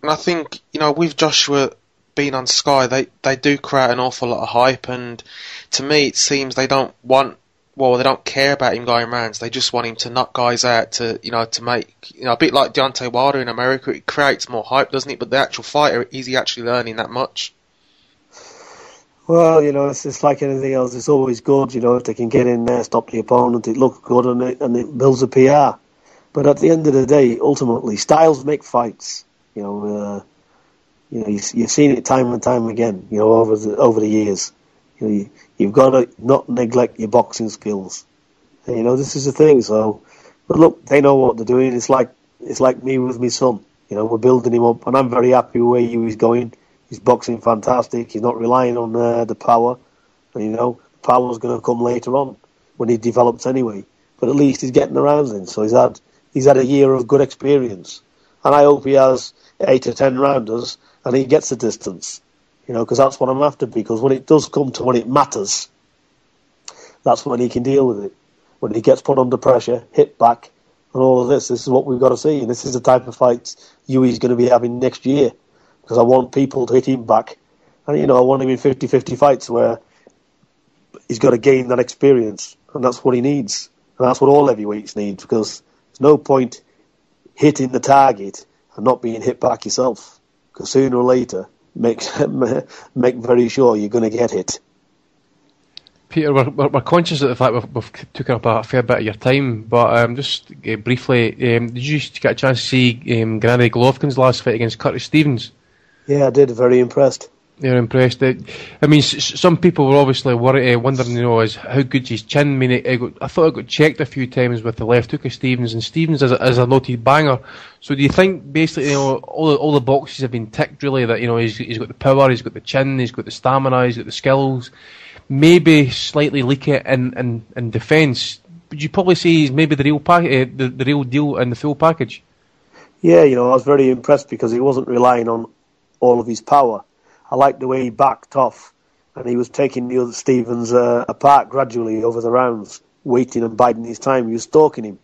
And I think, you know, with Joshua being on Sky, they do create an awful lot of hype, and to me it seems they don't care about him going rounds. They just want him to knock guys out to make, you know, a bit like Deontay Wilder in America. It creates more hype, doesn't it? But the actual fighter, is he actually learning that much? Well, you know, it's like anything else. It's always good, you know, if they can get in there, stop the opponent, it looks good and it builds a PR. But at the end of the day, ultimately, styles make fights. You know, you've seen it time and time again. You know, over the years, you know, you've got to not neglect your boxing skills. And, you know, this is the thing. So, but look, they know what they're doing. It's like me with my son. You know, we're building him up, and I'm very happy with where he's going. He's boxing fantastic. He's not relying on the power. And, you know, power's going to come later on when he develops anyway. But at least he's getting the rounds in. So he's had a year of good experience. And I hope he has 8 or 10 rounders and he gets the distance, you know, because that's what I'm after. Because when it does come to when it matters, that's when he can deal with it. When he gets put under pressure, hit back, and all of this is what we've got to see. And this is the type of fights Huey's going to be having next year, because I want people to hit him back. And, you know, I want him in 50-50 fights where he's got to gain that experience. And that's what he needs. And that's what all heavyweights need, because there's no point hitting the target and not being hit back yourself, because sooner or later, make very sure you're going to get hit. Peter, we're conscious of the fact we've taken up a fair bit of your time, but just briefly, did you get a chance to see Gennady Golovkin's last fight against Curtis Stevens? Yeah, I did. Very impressed. You're impressed. I mean, some people were obviously wondering, you know, how good's his chin. I mean, I thought it got checked a few times with the left hook of Stevens, and Stevens is a noted banger. So do you think basically, you know, all the boxes have been ticked really? That, you know, he's got the power, he's got the chin, he's got the stamina, he's got the skills. Maybe slightly leak it in defence. Would you probably say he's maybe the real deal in the full package? Yeah, you know, I was very impressed because he wasn't relying on all of his power. I liked the way he backed off, and he was taking the other Stevens apart gradually over the rounds, waiting and biding his time. He was stalking him.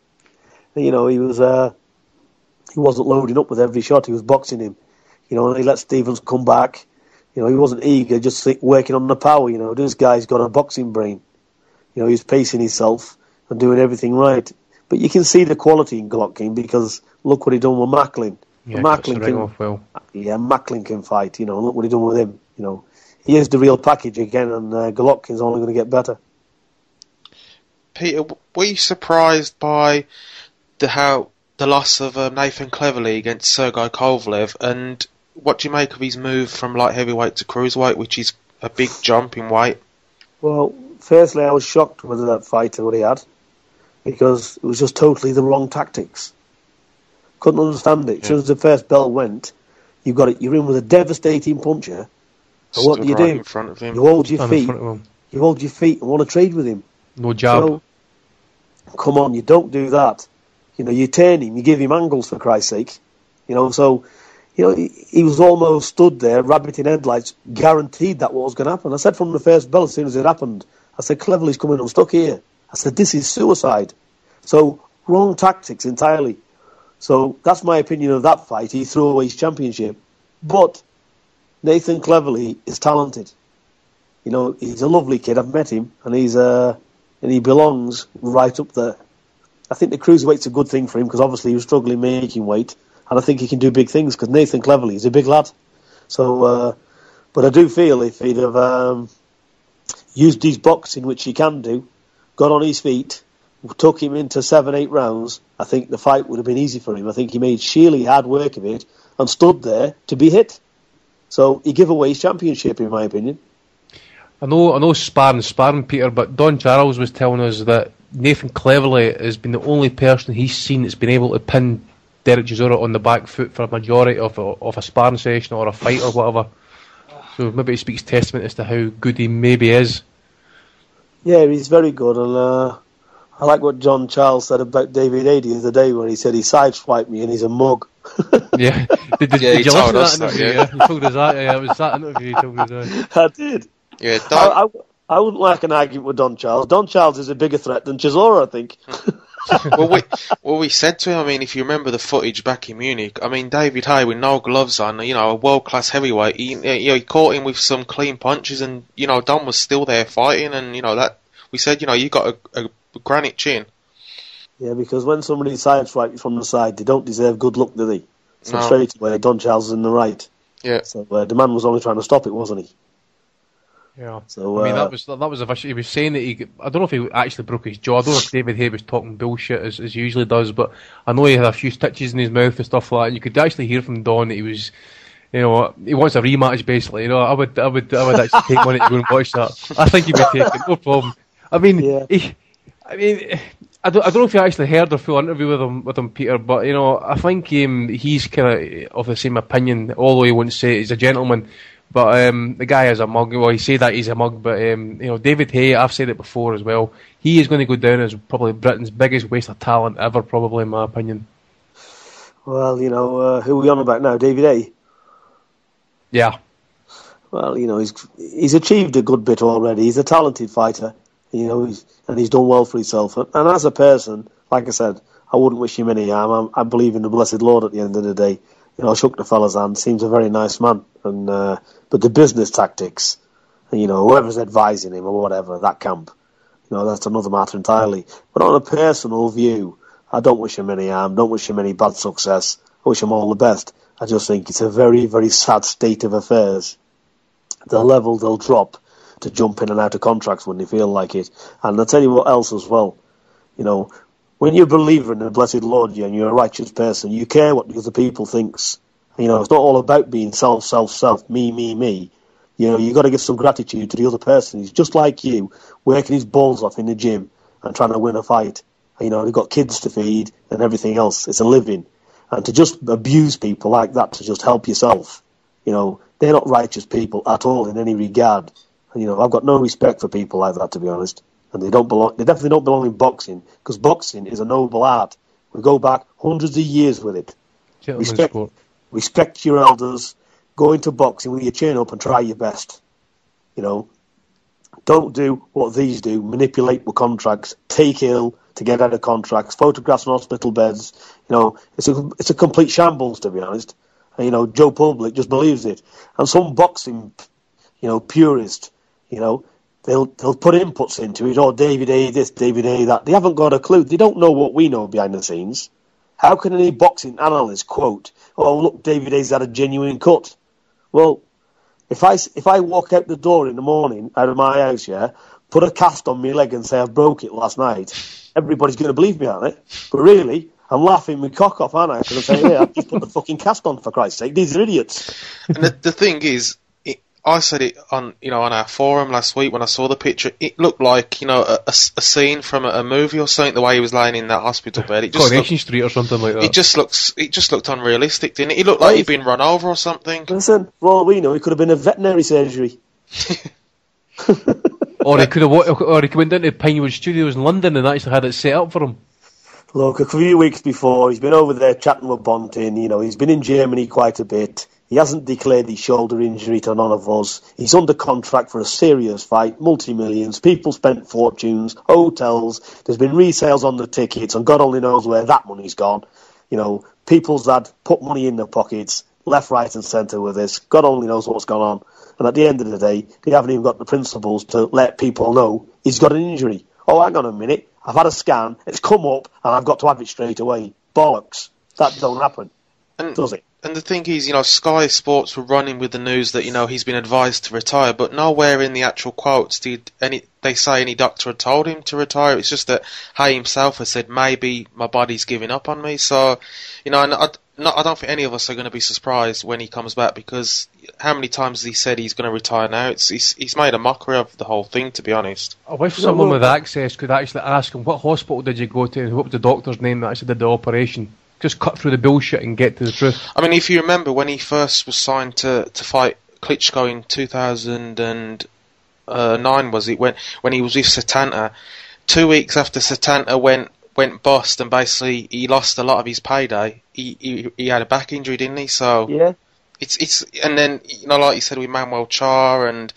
And, you know, he wasn't loading up with every shot. He was boxing him. You know, and he let Stevens come back. You know, he wasn't eager, just working on the power. You know, this guy's got a boxing brain. You know, he's pacing himself and doing everything right. But you can see the quality in Golovkin because look what he done with Macklin. Yeah, Macklin cuts the ring off well. Yeah, Macklin can fight. You know, look what he done with him. You know, he is the real package again, and Golovkin's only going to get better. Peter, were you surprised by the loss of Nathan Cleverly against Sergei Kovalev, and what do you make of his move from light heavyweight to cruiserweight, which is a big jump in weight? Well, firstly, I was shocked with that fight what he had, because it was just totally the wrong tactics. Couldn't understand it. As soon as the first bell went, you're in with a devastating puncher. And what do you right do? in front of him. You hold your In feet. front of him. You hold your feet and want to trade with him. No jab. So, come on, you don't do that. You know, you turn him, you give him angles for Christ's sake. You know, so, you know, he was almost stood there, rabbit in headlights, guaranteed that what was going to happen. I said from the first bell, as soon as it happened, I said, Cleverly's coming unstuck here. I said, this is suicide. So, wrong tactics entirely. So, that's my opinion of that fight. He threw away his championship. But Nathan Cleverly is talented. You know, he's a lovely kid. I've met him, and he belongs right up there. I think the cruiserweight's a good thing for him because obviously he was struggling making weight, and I think he can do big things because Nathan Cleverly is a big lad. So, but I do feel if he'd have used his boxing, which he can do, got on his feet, took him into 7-8 rounds, I think the fight would have been easy for him. I think he made sheerly hard work of it and stood there to be hit. So he gave away his championship, in my opinion. I know sparring, Peter, but Don Charles was telling us that Nathan Cleverly has been the only person he's seen that's been able to pin Derek Chisora on the back foot for a majority of a sparring session or a fight or whatever. So maybe he speaks testament as to how good he maybe is. Yeah, he's very good, and I like what John Charles said about David Haye the other day when he said he sideswiped me and he's a mug. Yeah. Did you listen to that interview? Yeah. He told us that. Yeah, it was that interview he told us that. I did. Yeah, I wouldn't like an argument with Don Charles. Don Charles is a bigger threat than Chisora, I think. we said to him, I mean, if you remember the footage back in Munich, I mean, David Haye with no gloves on, you know, a world-class heavyweight, he caught him with some clean punches, and, you know, Don was still there fighting, and, you know, that, we said, you know, you got a granite chin. Yeah, because when somebody sideswipes you from the side, they don't deserve good luck, do they? So straight away, Don Charles is in the right. Yeah. So the man was only trying to stop it, wasn't he? Yeah. So I mean, that was a issue. He was saying that I don't know if he actually broke his jaw. I don't know if David Haye was talking bullshit as he usually does, but I know he had a few stitches in his mouth and stuff like that, and you could actually hear from Don that he was, you know, he wants a rematch basically. You know, I would actually take money to go and watch that. I think he'd be taking no problem. I mean, yeah. I don't know if you actually heard the full interview with him, Peter, but you know, I think he's kind of the same opinion. Although he wouldn't say it, he's a gentleman, but the guy is a mug. Well, he say that he's a mug, but you know, David Haye, I've said it before as well. He is going to go down as probably Britain's biggest waste of talent ever, probably in my opinion. Well, you know, who are we on about now? David Haye? Yeah. Well, you know, he's achieved a good bit already. He's a talented fighter. You know, he's done well for himself. And as a person, like I said, I wouldn't wish him any harm. I believe in the blessed Lord at the end of the day. You know, I shook the fella's hand. Seems a very nice man. And but the business tactics, you know, whoever's advising him or whatever, that camp, you know, that's another matter entirely. But on a personal view, I don't wish him any harm. Don't wish him any bad success. I wish him all the best. I just think it's a very, very sad state of affairs. The level they'll drop to jump in and out of contracts when they feel like it. And I'll tell you what else as well. You know, when you're a believer in the blessed Lord and you're a righteous person, you care what the other people thinks. You know, it's not all about being self, me. You know, you've got to give some gratitude to the other person. He's just like you, working his balls off in the gym and trying to win a fight. You know, they've got kids to feed and everything else. It's a living. And to just abuse people like that to just help yourself, you know, they're not righteous people at all in any regard. And, you know, I've got no respect for people like that, to be honest. And they definitely don't belong in boxing, because boxing is a noble art. We go back hundreds of years with it. Respect your elders. Go into boxing with your chin up and try your best. You know, don't do what these do, manipulate with contracts, take ill to get out of contracts, photographs on hospital beds. You know, it's a complete shambles, to be honest. And, Joe Public just believes it. And some boxing, purist, they'll put inputs into it. Oh, David A. this, David A. that. They haven't got a clue. They don't know what we know behind the scenes. How can any boxing analyst quote, "Oh, look, David A's had a genuine cut"? Well, if I walk out the door in the morning out of my house, put a cast on my leg and say I broke it last night, everybody's going to believe me, aren't they? But really, I'm laughing my cock off, aren't I? Because I'm saying, I've just put the fucking cast on, for Christ's sake. These are idiots. And the thing is, I said it on our forum last week when I saw the picture. It looked like a scene from a movie or something. The way he was lying in that hospital bed, it just Coronation Street or something like that. It just looked unrealistic, didn't it? It looked like he'd been run over or something. Listen, for all we know, it could have been a veterinary surgery. Or he went down to Pinewood Studios in London and actually had it set up for him. Look, a few weeks before, he's been over there chatting with Bontin. He's been in Germany quite a bit. He hasn't declared his shoulder injury to none of us. He's under contract for a serious fight, multi-millions. People spent fortunes, hotels. There's been resales on the tickets, and God only knows where that money's gone. People's had put money in their pockets, left, right, and centre with this. God only knows what's gone on. And at the end of the day, they haven't even got the principles to let people know he's got an injury. Oh, hang on a minute. I've had a scan. It's come up, and I've got to have it straight away. Bollocks. That don't happen, does it? And the thing is, Sky Sports were running with the news that, he's been advised to retire, but nowhere in the actual quotes did they say any doctor had told him to retire. It's just that Haye himself has said, maybe my body's giving up on me. So, and I don't think any of us are going to be surprised when he comes back, because how many times has he said he's going to retire now? He's made a mockery of the whole thing, to be honest. I wish someone with access could actually ask him, what hospital did you go to and what was the doctor's name that actually did the operation? Just cut through the bullshit and get to the truth. I mean, if you remember when he first was signed to fight Klitschko in 2009, was it, when he was with Setanta? 2 weeks after Setanta went bust and basically he lost a lot of his payday, he had a back injury, didn't he? So yeah, it's and then like you said with Manuel Char and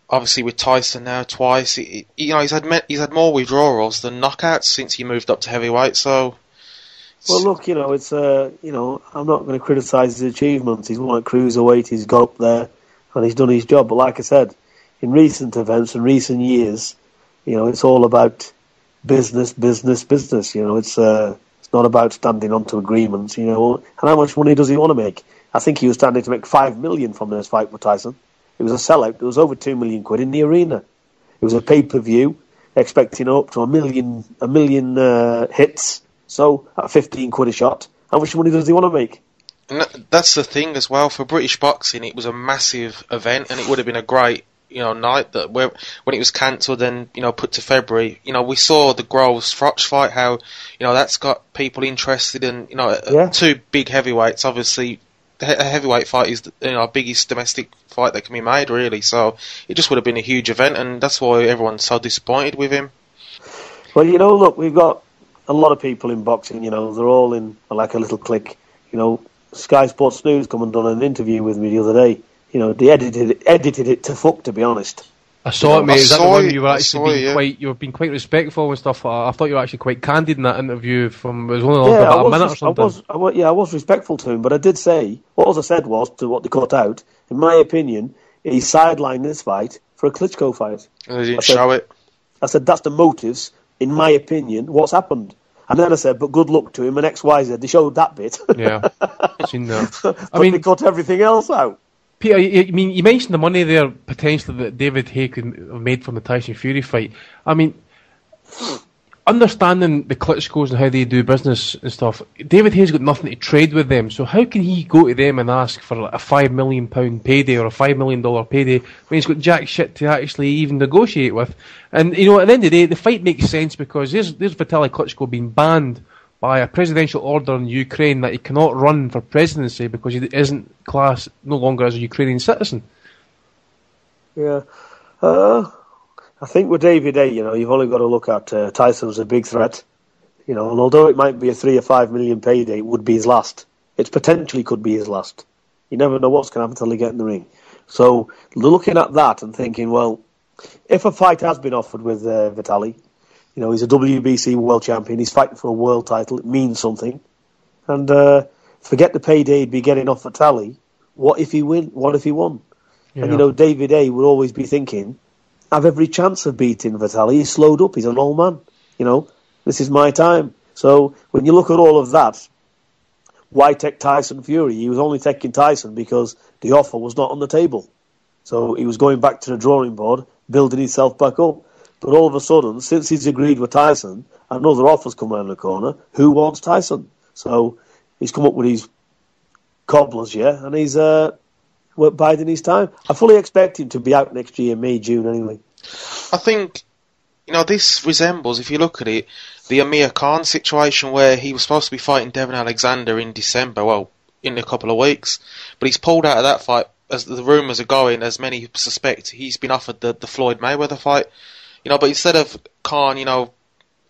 obviously with Tyson now twice, he's had more withdrawals than knockouts since he moved up to heavyweight. So. Well, look, it's I'm not going to criticise his achievements. He's won at cruiserweight, he's got up there, and he's done his job. But like I said, in recent events and recent years, it's all about business. It's not about standing onto agreements. And how much money does he want to make? I think he was standing to make $5 million from this fight with Tyson. It was a sellout. There was over £2 million in the arena. It was a pay-per-view, expecting up to a million hits. So, at £15 a shot, how much money does he want to make? And that's the thing as well. For British boxing, it was a massive event, and it would have been a great, night that when it was cancelled and, put to February. We saw the Groves-Froch fight, how, that's got people interested in, two big heavyweights. Obviously, a heavyweight fight is, our biggest domestic fight that can be made, really. So, it just would have been a huge event, and that's why everyone's so disappointed with him. Well, look, we've got a lot of people in boxing, they're all in like a little clique. Sky Sports News come and done an interview with me the other day. They edited it to fuck, to be honest. I saw it, mate. Is that the one you were actually you were being quite respectful and stuff? I thought you were actually quite candid in that interview. It was only about a minute or something. I was respectful to him, but I did say, what I said was, to what they cut out, in my opinion, he sidelined this fight for a Klitschko fight. And they didn't show it. I said, that's the motives, in my opinion, what's happened. And then I said, but good luck to him, and XYZ, they showed that bit. Yeah, I've seen that. But they cut everything else out. Peter, you mentioned the money there, potentially, that David Haye could have made from the Tyson Fury fight. I mean, understanding the Klitschkos and how they do business and stuff, David Haye's got nothing to trade with them, so how can he go to them and ask for a £5 million payday or a $5 million payday when he's got jack shit to actually even negotiate with? And, at the end of the day, the fight makes sense because there's Vitaly Klitschko being banned by a presidential order in Ukraine that he cannot run for presidency because he isn't classed no longer as a Ukrainian citizen. Yeah. I think with David A, you've only got to look at Tyson as a big threat. And although it might be a $3 or $5 million payday, it would be his last. It potentially could be his last. You never know what's going to happen until they get in the ring. So looking at that and thinking, well, if a fight has been offered with Vitaly, he's a WBC world champion, he's fighting for a world title, it means something. And forget the payday he'd be getting off Vitali. What if he win? What if he won? Yeah. And, you know, David Haye would always be thinking, I've every chance of beating Vitali. He's slowed up. He's an old man. You know, this is my time. So when you look at all of that, why take Tyson Fury? He was only taking Tyson because the offer was not on the table. So he was going back to the drawing board, building himself back up. But all of a sudden, since he's agreed with Tyson, another offer's come around the corner. Who wants Tyson? So he's come up with his cobblers, yeah, and he's biding his time. I fully expect him to be out next year, May, June, anyway. I think, you know, this resembles, if you look at it, the Amir Khan situation where he was supposed to be fighting Devon Alexander in December, well, in a couple of weeks, but he's pulled out of that fight, as the rumours are going, as many suspect he's been offered the Floyd Mayweather fight. You know, but instead of Khan, you know,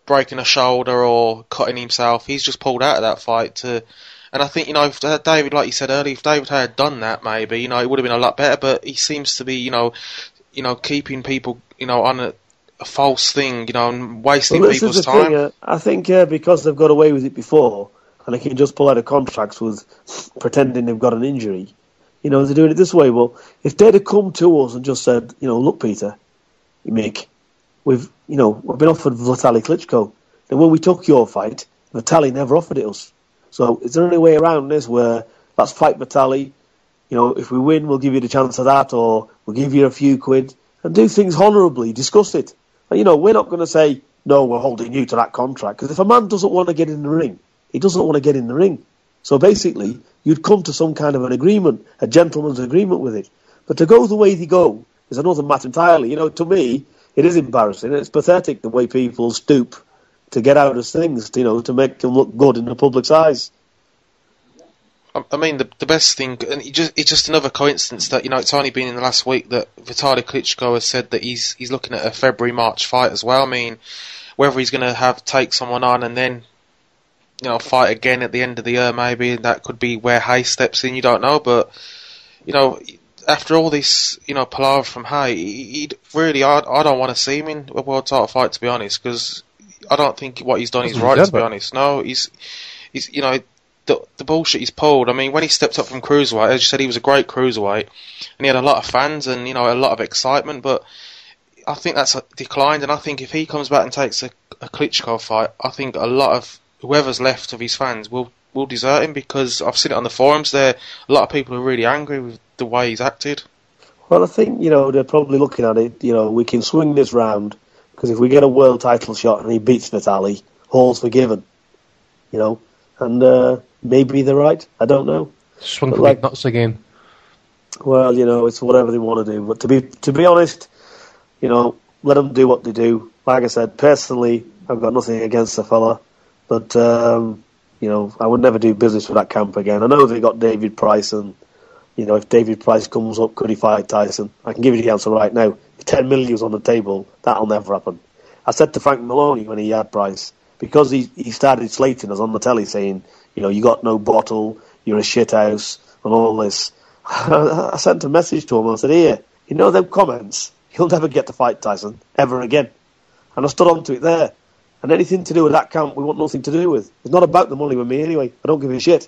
breaking a shoulder or cutting himself, he's just pulled out of that fight and I think, you know, if David, like you said earlier, if David had done that, maybe, you know, it would have been a lot better. But he seems to be, you know, keeping people, you know, on a false thing, you know, and wasting people's time. Thing, I think because they've got away with it before, and they can just pull out of contracts with pretending they've got an injury. You know, they're doing it this way. Well, if they'd have come to us and just said, you know, look, Peter, Mick, we've been offered Vitaly Klitschko. And when we took your fight, Vitaly never offered it us. So is there any way around this where let's fight Vitaly? You know, if we win, we'll give you the chance of that, or we'll give you a few quid, and do things honourably, discuss it. And, you know, we're not going to say, no, we're holding you to that contract, because if a man doesn't want to get in the ring, he doesn't want to get in the ring. So basically, you'd come to some kind of an agreement, a gentleman's agreement with it. But to go the way they go is another matter entirely. You know, to me, it is embarrassing. It's pathetic the way people stoop to get out of things, you know, to make them look good in the public's eyes. I mean, the best thing, and it's just another coincidence that, you know, it's only been in the last week that Vitaly Klitschko has said that he's looking at a February-March fight as well. I mean, whether he's going to take someone on and then, you know, fight again at the end of the year, maybe that could be where Haye steps in. You don't know, but, you know, after all this, you know, palaver from Haye, he'd really, I don't want to see him in a world title fight, to be honest, because I don't think what he's done is right, to be honest. No, he's you know, the bullshit he's pulled. I mean, when he stepped up from cruiserweight, as you said, he was a great cruiserweight, and he had a lot of fans and, you know, a lot of excitement. But I think that's declined, and I think if he comes back and takes a Klitschko fight, I think a lot of whoever's left of his fans will desert him, because I've seen it on the forums. There, a lot of people are really angry with the way he's acted. Well, I think, you know, they're probably looking at it. You know, we can swing this round, because if we get a world title shot and he beats Vitaly, all's forgiven. You know, and maybe they're right. I don't know. Swing for like nuts again. Well, you know, it's whatever they want to do. But to be honest, you know, let them do what they do. Like I said, personally, I've got nothing against the fella, but you know, I would never do business with that camp again. I know they got David Price, and, you know, if David Price comes up, could he fight Tyson? I can give you the answer right now. If 10 million was on the table, that'll never happen. I said to Frank Maloney when he had Price, because he started slating us on the telly saying, you know, you got no bottle, you're a shithouse, and all this. I sent a message to him and I said, here, you know them comments? You'll never get to fight Tyson, ever again. And I stood on to it there. And anything to do with that camp, we want nothing to do with. It's not about the money with me anyway. I don't give a shit.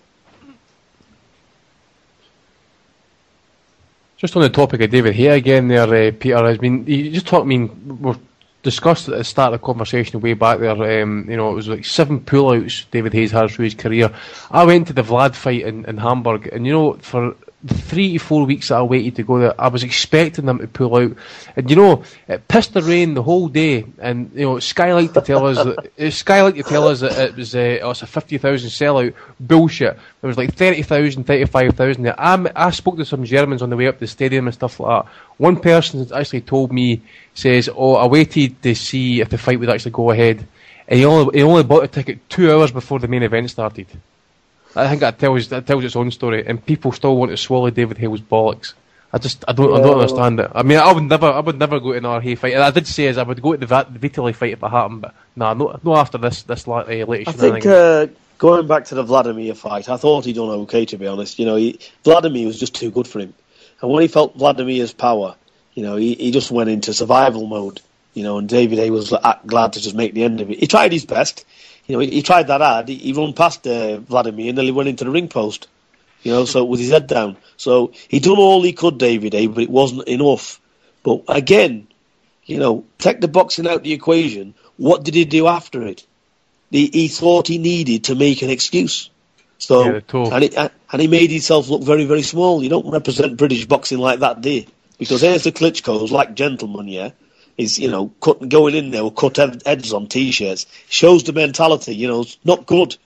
Just on the topic of David Haye again there, Peter, I mean, you just talked, I mean, we've discussed at the start of the conversation way back there, you know, it was like 7 pullouts David Haye's had through his career. I went to the Vlad fight in Hamburg, and, you know, for the 3 to 4 weeks that I waited to go there, I was expecting them to pull out. And, you know, it pissed the rain the whole day, and, you know, Skylight to tell us that it was a 50,000 sellout. Bullshit. There was like 30,000, 35,000 there. I spoke to some Germans on the way up to the stadium and stuff like that. One person actually told me, says, I waited to see if the fight would actually go ahead, and he only bought a ticket 2 hours before the main event started. I think that tells its own story, and people still want to swallow David Hale's bollocks. I don't understand it. I mean, I would never go to an Haye fight. And I did say I would go to the Vitaly fight if it happened, but no after this latest. I think going back to the Vladimir fight, I thought he'd done okay, to be honest. You know, Vladimir was just too good for him, and when he felt Vladimir's power, you know, he just went into survival mode. You know, and David Haye was glad to just make the end of it. He tried his best. he tried that hard. He run past Vladimir and then he went into the ring post. So with his head down. So he done all he could, David, but it wasn't enough. But again, take the boxing out of the equation. What did he do after it? He thought he needed to make an excuse. So and he made himself look very, very small. You don't represent British boxing like that, do you? Because here's the Klitschko's, like gentlemen, yeah, is going in there with cut heads on t-shirts. Shows the mentality. It's not good.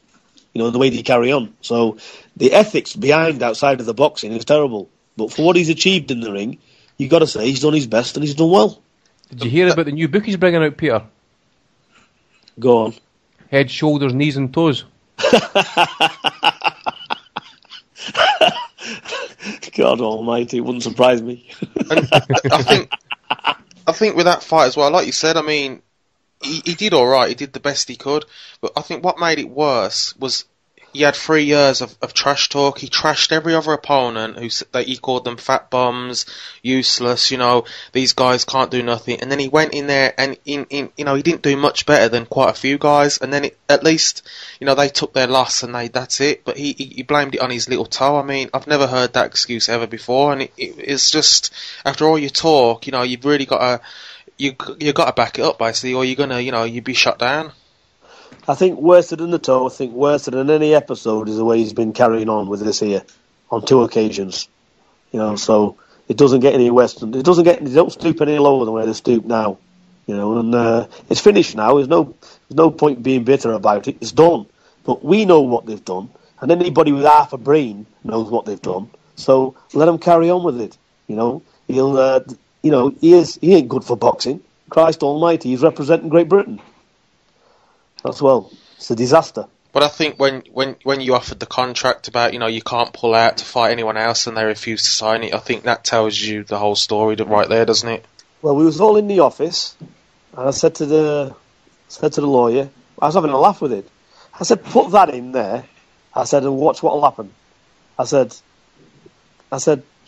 The way they carry on. So the ethics behind outside of the boxing is terrible. But for what he's achieved in the ring, you've got to say he's done his best and he's done well. Did you hear about the new book he's bringing out, Peter? Go on. Head, shoulders, knees and toes. God almighty, it wouldn't surprise me. I think with that fight as well, like you said, I mean, he did all right. He did the best he could. But I think what made it worse was he had 3 years of trash talk. He trashed every other opponent he called them fat bums, useless. These guys can't do nothing. And then he went in there and he didn't do much better than quite a few guys. And then at least they took their loss and that's it. But he blamed it on his little toe. I mean, I've never heard that excuse ever before. And it's just, after all your talk, you've really got to. You got to back it up, basically, or you're gonna, you'd be shut down. I think worse than the toe, I think worse than any episode is the way he's been carrying on with this here on 2 occasions. So it doesn't get any worse. They don't stoop any lower than where they stoop now. And it's finished now. There's no point being bitter about it. It's done. But we know what they've done, and anybody with half a brain knows what they've done. So let them carry on with it. He ain't good for boxing. Christ almighty, he's representing Great Britain. It's a disaster. But I think when you offered the contract about, you can't pull out to fight anyone else and they refused to sign it, I think that tells you the whole story right there, doesn't it? Well, we was all in the office, and I said to the lawyer, I was having a laugh with it. I said, put that in there. I said, and watch what'll happen. I said,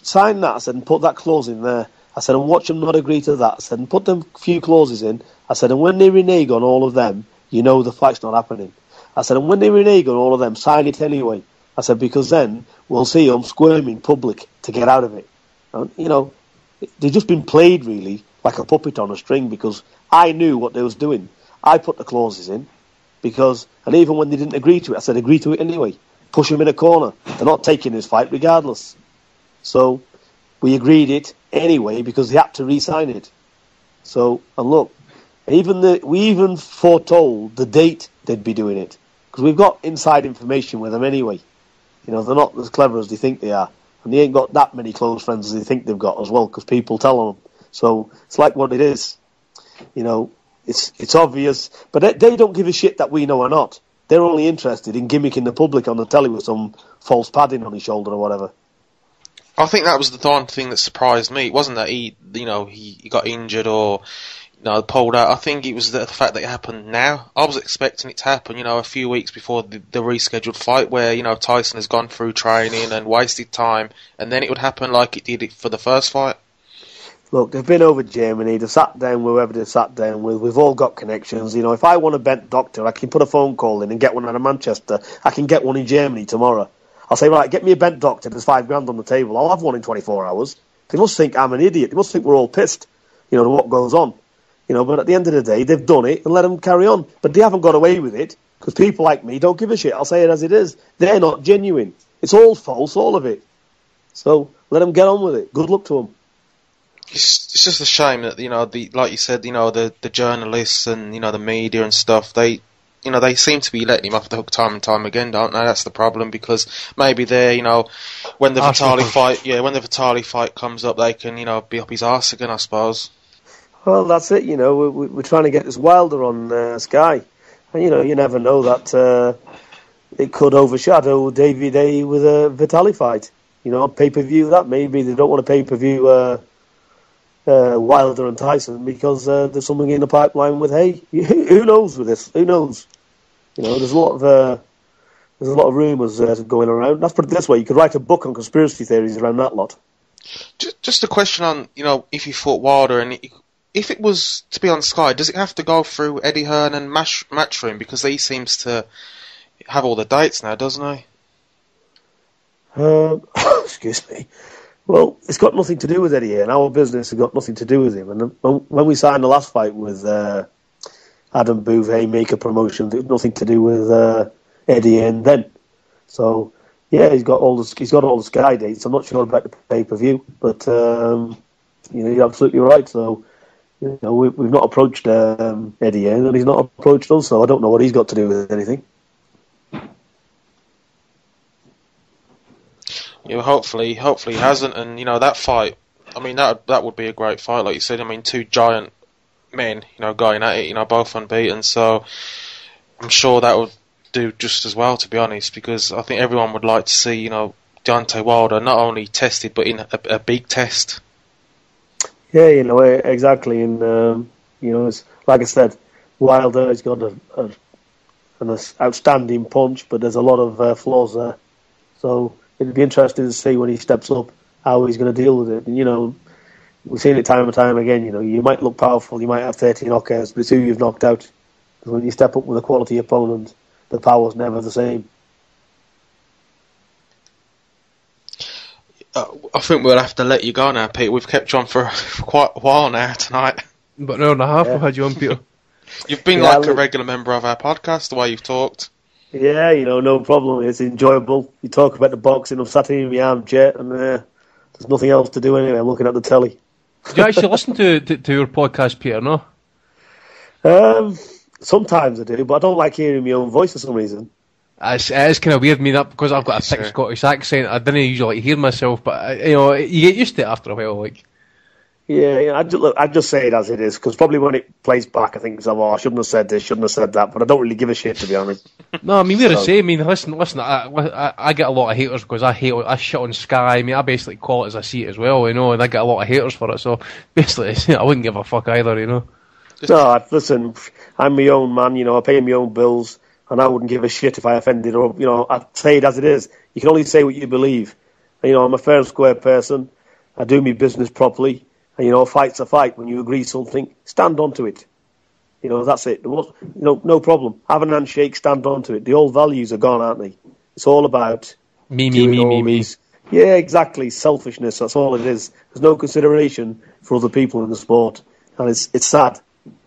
sign that. I said, and put that clause in there. I said, and watch them not agree to that. I said, and put them few clauses in. I said, and when they renege on all of them, the fight's not happening. I said, and when they renege on all of them, sign it anyway. I said, because then we'll see them squirming in public to get out of it. And, they've just been played, really, like a puppet on a string, because I knew what they was doing. I put the clauses in, and even when they didn't agree to it, I said, agree to it anyway. Push them in a corner. They're not taking this fight regardless. So we agreed it anyway because they had to re-sign it. So, and look, we even foretold the date they'd be doing it, because we've got inside information with them anyway. They're not as clever as they think they are, and they ain't got that many close friends as they think they've got as well, because people tell them. So it's like what it is. It's obvious, but they don't give a shit that we know or not. They're only interested in gimmicking the public on the telly with some false padding on his shoulder or whatever. I think that was the one thing that surprised me. It wasn't that he got injured or pulled out. I think it was the fact that it happened now. I was expecting it to happen, a few weeks before the rescheduled fight, where Tyson has gone through training and wasted time, and then it would happen like it did for the first fight. Look, they've been over Germany. They've sat down with whoever they've sat down with. We've all got connections. If I want a bent doctor, I can put a phone call in and get one out of Manchester. I can get one in Germany tomorrow. I'll say, right, get me a bent doctor. There's $5,000 on the table. I'll have one in 24 hours. They must think I'm an idiot. They must think we're all pissed, to what goes on. But at the end of the day, they've done it and let them carry on. But they haven't got away with it because people like me don't give a shit. I'll say it as it is. They're not genuine. It's all false, all of it. So let them get on with it. Good luck to them. It's just a shame that like you said, the journalists and the media and stuff, they seem to be letting him off the hook time and time again, don't they? That's the problem, because maybe they're when the Vitali fight comes up, they can be up his arse again, I suppose. Well, that's it. We're trying to get this Wilder on Sky, and you never know that it could overshadow David Haye with a Vitali fight. Pay-per-view that maybe they don't want to pay-per-view Wilder and Tyson because there's something in the pipeline with Haye. Who knows with this? Who knows? There's a lot of rumours going around. Let's put it this way: you could write a book on conspiracy theories around that lot. Just a question on if you fought Wilder and if it was to be on Sky, does it have to go through Eddie Hearn and Matchroom, because he seems to have all the dates now, doesn't he? Excuse me. Well, it's got nothing to do with Eddie Hearn. Our business has got nothing to do with him. And when we signed the last fight with Adam Bouvet, Maker Promotions, it was nothing to do with Eddie Hearn then. So yeah, he's got all the Sky dates. I'm not sure about the pay-per-view, but you're absolutely right. So we've not approached Eddie Hearn, and he's not approached us. So I don't know what he's got to do with anything. Hopefully he hasn't. And that fight, I mean, that would be a great fight, like you said. I mean, two giant men, going at it, both unbeaten. So I'm sure that would do just as well, to be honest, because I think everyone would like to see, Deontay Wilder not only tested, but in a big test. Yeah, exactly. And it's like I said, Wilder has got an outstanding punch, but there's a lot of flaws there. So it'd be interesting to see when he steps up how he's going to deal with it. And, we've seen it time and time again. You might look powerful, you might have 30 knockouts, but it's who you've knocked out. Because when you step up with a quality opponent, the power's never the same. I think we'll have to let you go now, Pete. We've kept you on for quite a while now tonight. About an hour and a half I've had you on, Peter. You've been like a regular member of our podcast, the way you've talked. Yeah, no problem. It's enjoyable. You talk about the boxing. I'm sat here in my armchair, and there's nothing else to do anyway. I'm looking at the telly. Do you actually listen to your podcast, Peter, no? Sometimes I do, but I don't like hearing my own voice for some reason. It is kind of weird, because I've got a thick Scottish accent. I didn't usually hear myself, but you get used to it after a while. Like, yeah, I just say it as it is, because probably when it plays back, I think, I shouldn't have said this, shouldn't have said that, but I don't really give a shit, to be honest. No, I mean, we're the same. I mean, listen. I get a lot of haters because I shit on Sky. I mean, I basically call it as I see it as well, and I get a lot of haters for it. So basically, I wouldn't give a fuck either, No, listen, I'm my own man. I pay my own bills. And I wouldn't give a shit if I offended or, I'd say it as it is. You can only say what you believe. And, I'm a fair and square person. I do my business properly. And, a fight's a fight. When you agree something, stand onto it. That's it. No problem. Have an handshake, stand onto it. The old values are gone, aren't they? It's all about me. Yeah, exactly. Selfishness, that's all it is. There's no consideration for other people in the sport. And it's sad.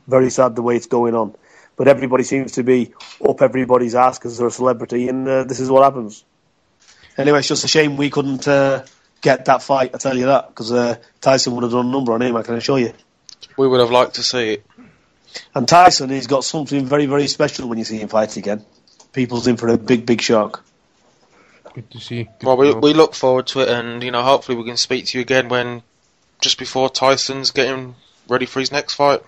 Very sad the way it's going on. But everybody seems to be up everybody's ass because they're a celebrity, and this is what happens. Anyway, it's just a shame we couldn't get that fight, I tell you that, because Tyson would have done a number on him, I can assure you. We would have liked to see it. And Tyson, he's got something very, very special when you see him fight again. People's in for a big, big shock. Good to see. We look forward to it, and hopefully we can speak to you again just before Tyson's getting ready for his next fight.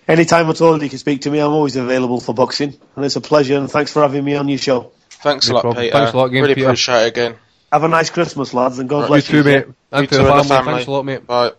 Anytime at all you can speak to me, I'm always available for boxing, and it's a pleasure, and thanks for having me on your show. Thanks a lot, Peter. Thanks a lot again, really Peter. Appreciate it again. Have a nice Christmas, lads, and God bless you. You too, mate. And to the family. Thanks a lot, mate. Bye.